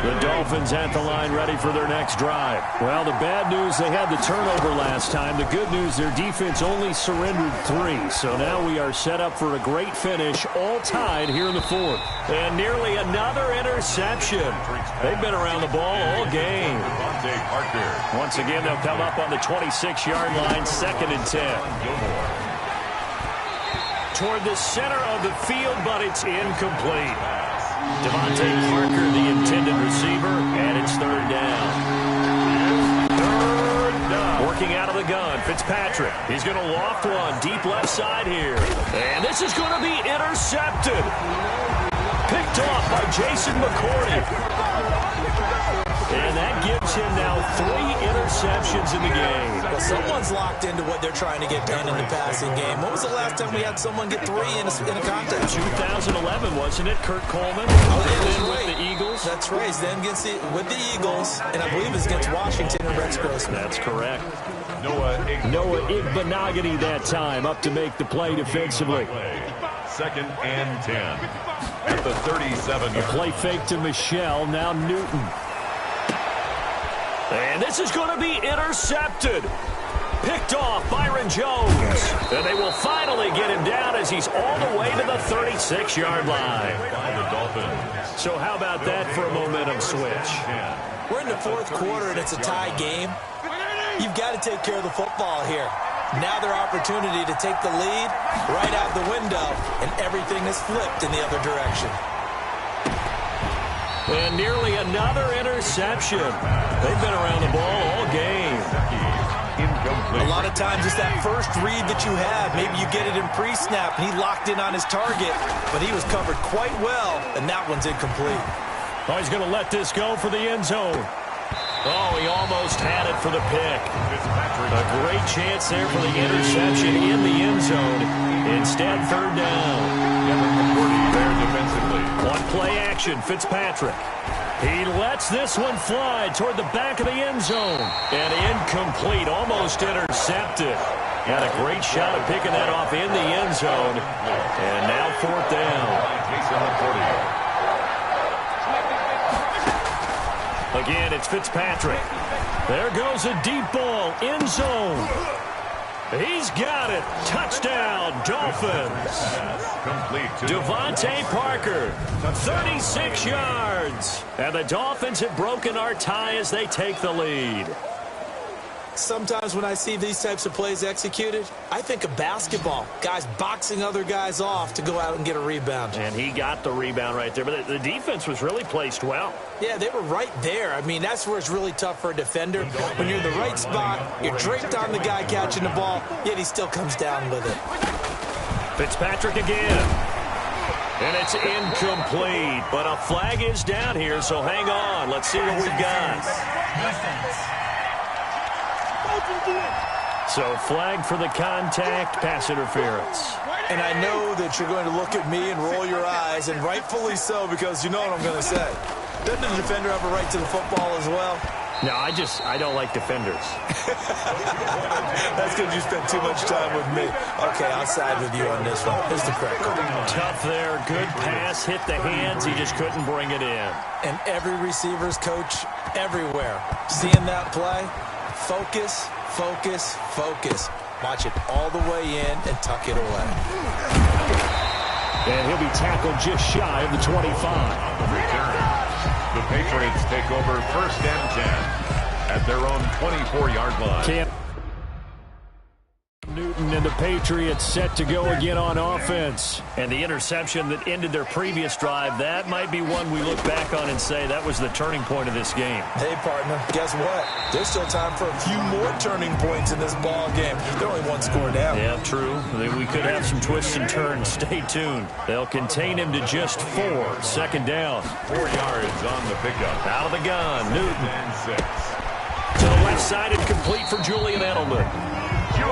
The Dolphins at the line ready for their next drive. Well, the bad news, they had the turnover last time. The good news, their defense only surrendered 3. So now we are set up for a great finish, all tied here in the 4th. And nearly another interception. They've been around the ball all game. Once again, they'll come up on the 26-yard line, 2nd and 10. Toward the center of the field, but it's incomplete. Devontae Parker, the intended receiver, and it's 3rd down. 3rd down. Working out of the gun, Fitzpatrick. He's going to loft one deep left side here. And this is going to be intercepted. Picked off by Jason McCourty. And that gives him now 3 interceptions in the game. Well, someone's locked into what they're trying to get done in the passing game. When was the last time we had someone get 3 in a contest? 2011, wasn't it? Kurt Coleman. Oh, yeah, that's right. With the Eagles. That's right. Then with the Eagles, and I believe it's against Washington and Rex Grossman. That's correct. Noah Igbenogany that time up to make the play defensively. 2nd and 10. At the 37. A play fake to Michel. Now Newton. And this is going to be intercepted. Picked off Byron Jones. And they will finally get him down as he's all the way to the 36-yard line. By the Dolphins. So how about that for a momentum switch? We're in the 4th quarter, and it's a tie game. You've got to take care of the football here. Now their opportunity to take the lead right out the window, and everything is flipped in the other direction. And nearly another interception. They've been around the ball all game. A lot of times it's that first read that you have. Maybe you get it in pre-snap, and he locked in on his target, but he was covered quite well, and that one's incomplete. Oh, he's going to let this go for the end zone. Oh, he almost had it for the pick. A great chance there for the interception in the end zone. Instead, 3rd down. There defensively. One play action, Fitzpatrick. He lets this one fly toward the back of the end zone. And incomplete, almost intercepted. Had a great shot at picking that off in the end zone. And now 4th down. Again, it's Fitzpatrick. There goes a deep ball, end zone. He's got it. Touchdown, Dolphins. Devontae Parker, 36 yards. And the Dolphins have broken our tie as they take the lead. Sometimes when I see these types of plays executed, I think of basketball. Guys boxing other guys off to go out and get a rebound. And he got the rebound right there. But the defense was really placed well. Yeah, they were right there. I mean, that's where it's really tough for a defender. When you're in the right spot, you're draped on the guy catching the ball, yet he still comes down with it. Fitzpatrick again. And it's incomplete. But a flag is down here, so hang on. Let's see what we've got. So flag for the contact, pass interference. And I know that you're going to look at me and roll your eyes, and rightfully so, because you know what I'm going to say. Doesn't the defender have a right to the football as well? No, I don't like defenders. That's because you spent too much time with me. Okay, I'll side with you on this one. Here's the correct call. Tough there. Good pass. Hit the hands. He just couldn't bring it in. And every receiver's coach everywhere. Seeing that play, focus, focus, focus. Watch it all the way in and tuck it away. And he'll be tackled just shy of the 25. Return. The Patriots take over 1st and 10 at their own 24-yard line. Cam Newton and the Patriots set to go again on offense. And the interception that ended their previous drive, that might be one we look back on and say that was the turning point of this game. Hey, partner, guess what? There's still time for a few more turning points in this ball game. They're only one score down. Yeah, true. We could have some twists and turns. Stay tuned. They'll contain him to just 4. 2nd down. 4 yards on the pickup. Out of the gun, Newton. And 6. To the left side and complete for Julian Edelman.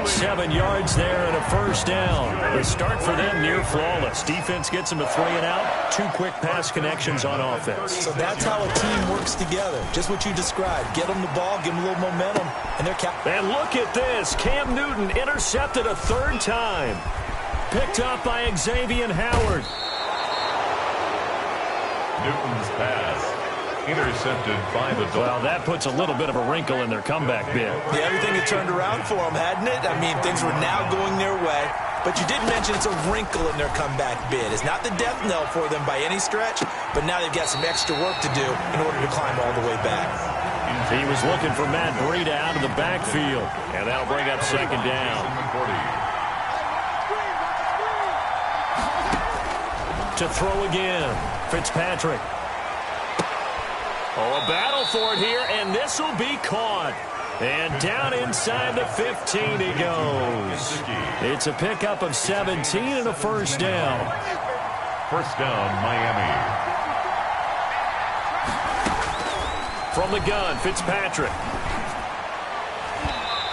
7 yards there and a 1st down. The start for them near flawless. Defense gets them to 3 and out. 2 quick pass connections on offense. So that's how a team works together. Just what you described. Get them the ball, give them a little momentum, and they're And look at this. Cam Newton intercepted a 3rd time. Picked up by Xavier Howard. Newton's pass intercepted by the Dolphins. Well, that puts a little bit of a wrinkle in their comeback bid. Yeah, everything had turned around for them, hadn't it? I mean, things were now going their way. But you did mention it's a wrinkle in their comeback bid. It's not the death knell for them by any stretch, but now they've got some extra work to do in order to climb all the way back. He was looking for Matt Breida out of the backfield, and that'll bring up 2nd down. To throw again, Fitzpatrick. Oh, a battle for it here, and this will be caught. And down inside the 15 he goes. It's a pickup of 17 and a 1st down. 1st down, Miami. From the gun, Fitzpatrick.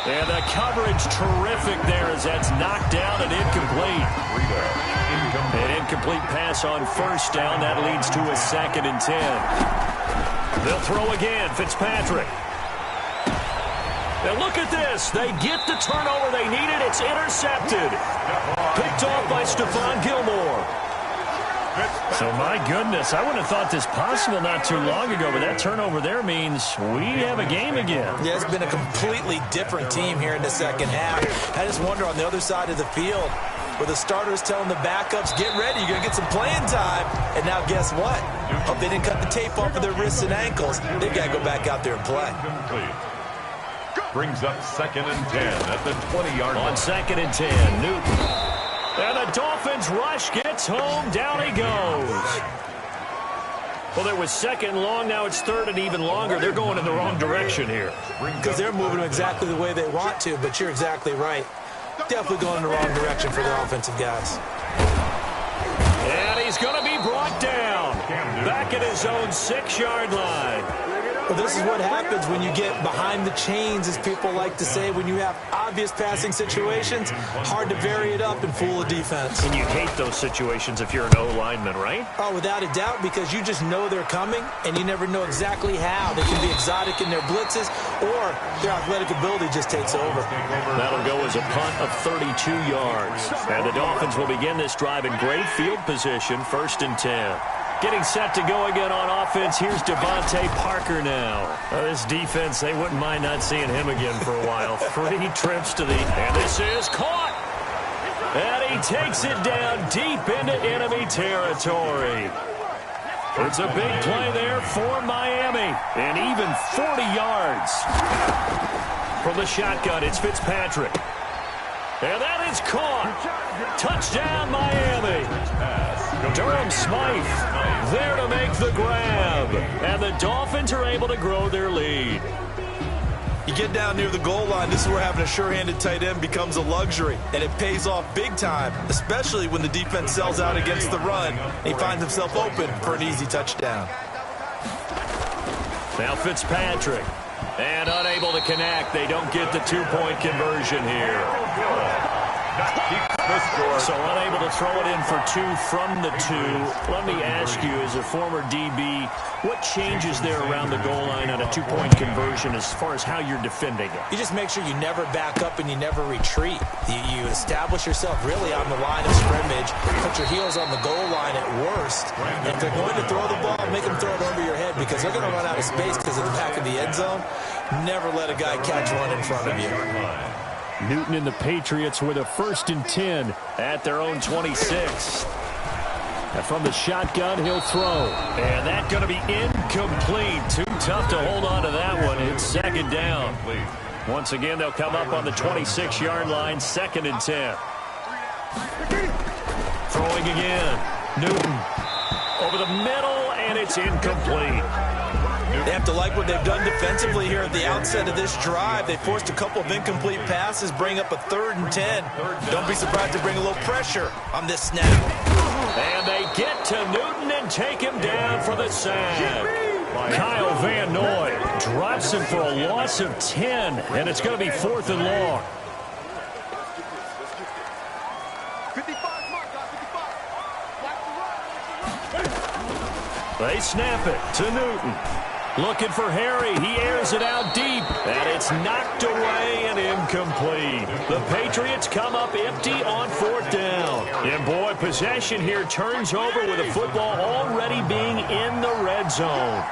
And the coverage terrific there as that's knocked down and incomplete. An incomplete pass on 1st down. That leads to a 2nd and 10. They'll throw again, Fitzpatrick. And look at this. They get the turnover they needed. It's intercepted. Picked off by Stephon Gilmore. So, my goodness, I wouldn't have thought this possible not too long ago, but that turnover there means we have a game again. Yeah, it's been a completely different team here in the 2nd half. I just wonder on the other side of the field, where the starters telling the backups, get ready, you're going to get some playing time. And now guess what? Hope they didn't cut the tape off of their wrists and ankles. They've got to go back out there and play. Brings up 2nd and 10 at the 20-yard line. On 2nd and 10, Newton. And the Dolphins rush gets home. Down he goes. Well, there was 2nd and long. Now it's 3rd and even longer. They're going in the wrong direction here. Because they're moving exactly the way they want to, but you're exactly right. Definitely going in the wrong direction for the offensive guys. And he's going to be brought down. Back at his own 6-yard line. Well, this is what happens when you get behind the chains, as people like to say. When you have obvious passing situations, hard to vary it up and fool a defense. And you hate those situations if you're an O-lineman, right? Oh, without a doubt, because you just know they're coming, and you never know exactly how. They can be exotic in their blitzes, or their athletic ability just takes over. That'll go as a punt of 32 yards. And the Dolphins will begin this drive in great field position, 1st and 10. Getting set to go again on offense. Here's Devontae Parker now. This defense, they wouldn't mind not seeing him again for a while. 3 trips to the... And this is caught. And he takes it down deep into enemy territory. It's a big play there for Miami. And even 40 yards. From the shotgun, it's Fitzpatrick. And that is caught. Touchdown, Miami. Durham Smythe there to make the grab. And the Dolphins are able to grow their lead. You get down near the goal line, this is where having a sure-handed tight end becomes a luxury. And it pays off big time, especially when the defense sells out against the run. He finds himself open for an easy touchdown. Now Fitzpatrick. And unable to connect. They don't get the 2-point conversion here. That keeps the score. So unable to throw it in for 2 from the 2. Let me ask you, as a former DB, what changes there around the goal line on a 2-point conversion as far as how you're defending it? You just make sure you never back up and you never retreat. You establish yourself really on the line of scrimmage, put your heels on the goal line at worst. And if they're going to throw the ball, make them throw it over your head because they're going to run out of space because of the back of the end zone. Never let a guy catch one in front of you. Newton and the Patriots with a 1st and 10 at their own 26. And from the shotgun, he'll throw. And that's going to be incomplete. Too tough to hold on to that one. It's 2nd down. Once again, they'll come up on the 26-yard line, 2nd and 10. Throwing again. Newton over the middle, and it's incomplete. They have to like what they've done defensively here at the outset of this drive. They forced a couple of incomplete passes, bring up a 3rd and 10. Don't be surprised to bring a little pressure on this snap. And they get to Newton and take him down for the sack. Kyle Van Noy drops him for a loss of 10, and it's going to be 4th and long. 55. They snap it to Newton. Looking for Harry. He airs it out deep. And it's knocked away and incomplete. The Patriots come up empty on 4th down. And boy, possession here turns over with the football already being in the red zone.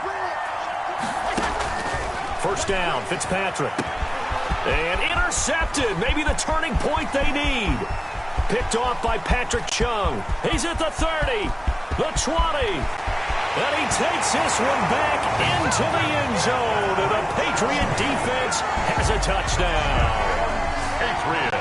1st down, Fitzpatrick. And intercepted. Maybe the turning point they need. Picked off by Patrick Chung. He's at the 30, the 20. And he takes this one back into the end zone. And the Patriot defense has a touchdown. Patriots.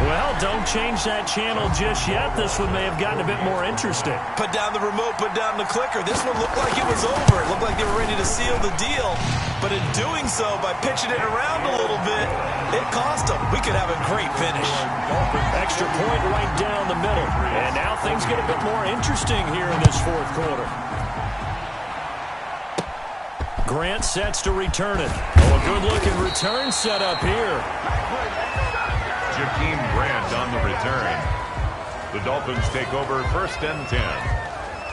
Well, don't change that channel just yet. This one may have gotten a bit more interesting. Put down the remote, put down the clicker. This one looked like it was over. It looked like they were ready to seal the deal. But in doing so, by pitching it around a little bit, it cost them. We could have a great finish. Extra point right down the middle. And now things get a bit more interesting here in this 4th quarter. Grant sets to return it. Oh, a good-looking return set up here. Jakeem Grant on the return. The Dolphins take over 1st and 10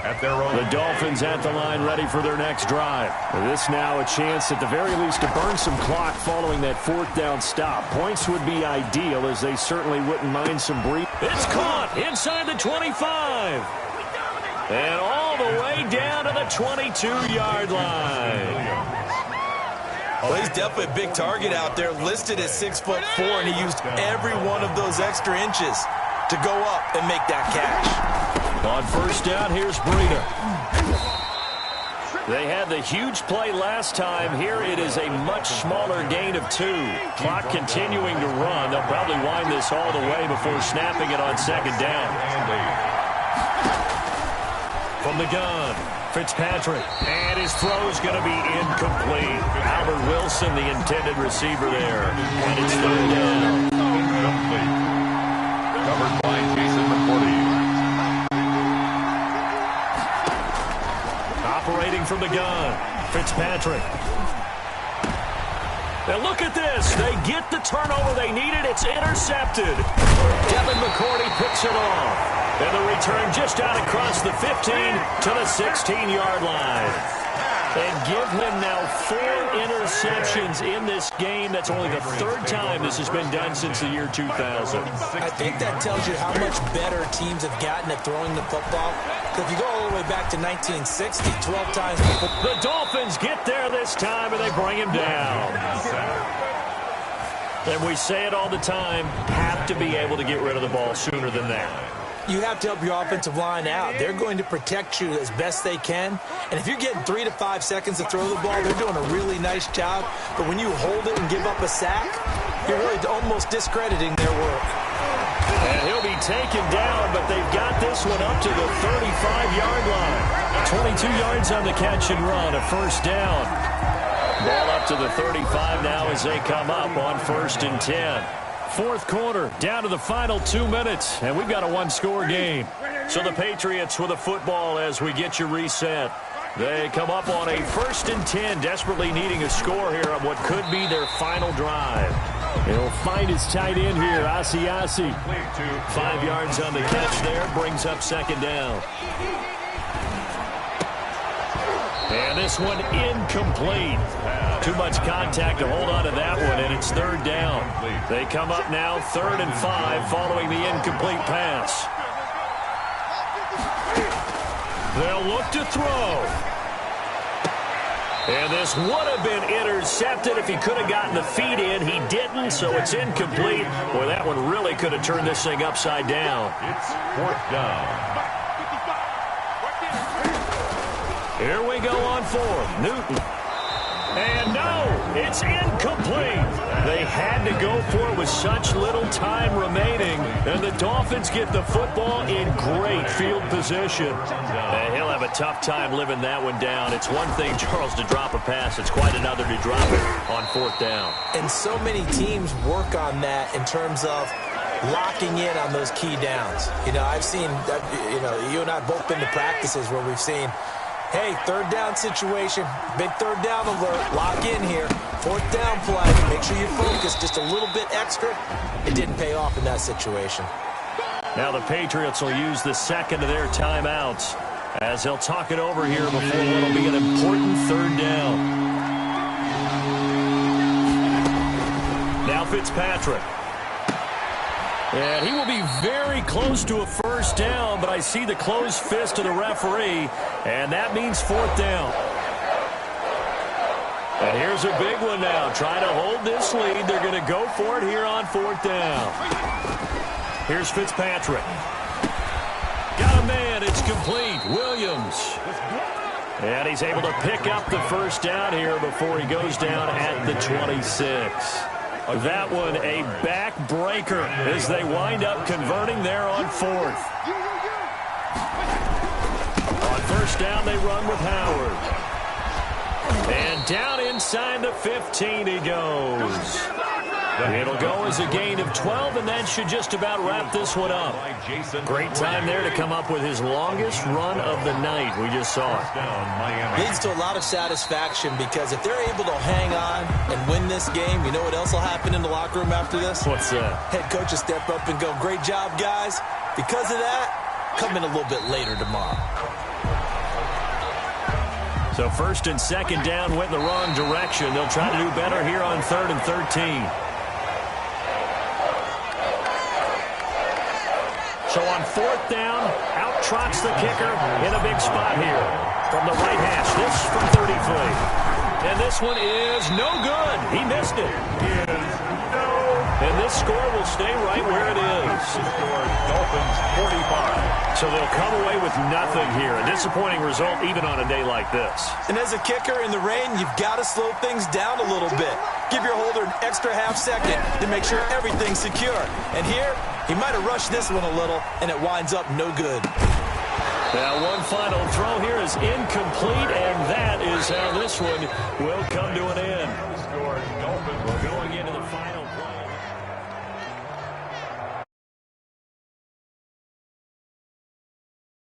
at their own. The Dolphins at the line ready for their next drive. This now a chance at the very least to burn some clock following that 4th down stop. Points would be ideal as they certainly wouldn't mind some brief. It's caught inside the 25. And all the way down to the 22-yard line. Well, he's definitely a big target out there, listed at 6'4", and he used every one of those extra inches to go up and make that catch. On 1st down, here's Breida. They had the huge play last time. Here it is a much smaller gain of 2. Clock continuing to run. They'll probably wind this all the way before snapping it on 2nd down. From the gun, Fitzpatrick. And his throw's going to be incomplete. Albert Wilson, the intended receiver there. And it's 3rd down. Incomplete. Covered by Jason McCourty. Operating from the gun, Fitzpatrick. And look at this. They get the turnover they needed. It's intercepted. Devin McCourty picks it off. And the return just out across the 15 to the 16-yard line. And give him now 4 interceptions in this game. That's only the 3rd time this has been done since the year 2000. I think that tells you how much better teams have gotten at throwing the football. If you go all the way back to 1960, 12 times. The Dolphins get there this time, and they bring him down. And we say it all the time, have to be able to get rid of the ball sooner than that. You have to help your offensive line out. They're going to protect you as best they can. And if you're getting 3 to 5 seconds to throw the ball, they're doing a really nice job. But when you hold it and give up a sack, you're really almost discrediting their work. And he'll be taken down, but they've got this one up to the 35-yard line. 22 yards on the catch and run, a 1st down. Ball up to the 35 now as they come up on 1st and 10. 4th quarter, down to the final 2 minutes, and we've got a 1-score game. So the Patriots with a football as we get you reset. They come up on a 1st and 10, desperately needing a score here on what could be their final drive. He'll find his tight end here, Asiasi. 5 yards on the catch there, brings up second down. And this one incomplete. Too much contact to hold on to that one, and it's third down. They come up now 3rd and 5 following the incomplete pass. They'll look to throw. And this would have been intercepted if he could have gotten the feet in. He didn't, so it's incomplete. Boy, that one really could have turned this thing upside down. It's 4th down. Here we go on 4th. Newton. And no, it's incomplete. They had to go for it with such little time remaining. And the Dolphins get the football in great field position. And he'll have a tough time living that one down. It's one thing, Charles, to drop a pass. It's quite another to drop it on 4th down. And so many teams work on that in terms of locking in on those key downs. You know, I've seen, you and I have both been to practices where we've seen, hey, 3rd down situation, big 3rd down alert, lock in here, 4th down play, make sure you focus just a little bit extra. It didn't pay off in that situation. Now the Patriots will use the second of their timeouts as they'll talk it over here before what will be an important 3rd down. Now Fitzpatrick. And he will be very close to a first down, but I see the closed fist of the referee, and that means 4th down. And here's a big one now. Trying to hold this lead. They're going to go for it here on 4th down. Here's Fitzpatrick. Got a man. It's complete. Williams. And he's able to pick up the first down here before he goes down at the 26. That one a backbreaker as they wind up converting there on 4th. On 1st down, they run with Howard. And down inside the 15 he goes. It'll go as a gain of 12, and that should just about wrap this one up. Great time there to come up with his longest run of the night. We just saw it. Leads to a lot of satisfaction because if they're able to hang on and win this game, you know what else will happen in the locker room after this? What's that? Head coach will step up and go, great job, guys. Because of that, come in a little bit later tomorrow. So 1st and 2nd down went in the wrong direction. They'll try to do better here on 3rd and 13. So on 4th down, out trots the kicker in a big spot here. From the right hash, this from 30 feet. And this one is no good. He missed it. And this score will stay right where it is. Dolphins 45. So they'll come away with nothing here. A disappointing result even on a day like this. And as a kicker in the rain, you've got to slow things down a little bit. Give your holder an extra half second to make sure everything's secure. And here, he might have rushed this one a little, and it winds up no good. Now one final throw here is incomplete, and that is how this one will come to an end. We're going into the final.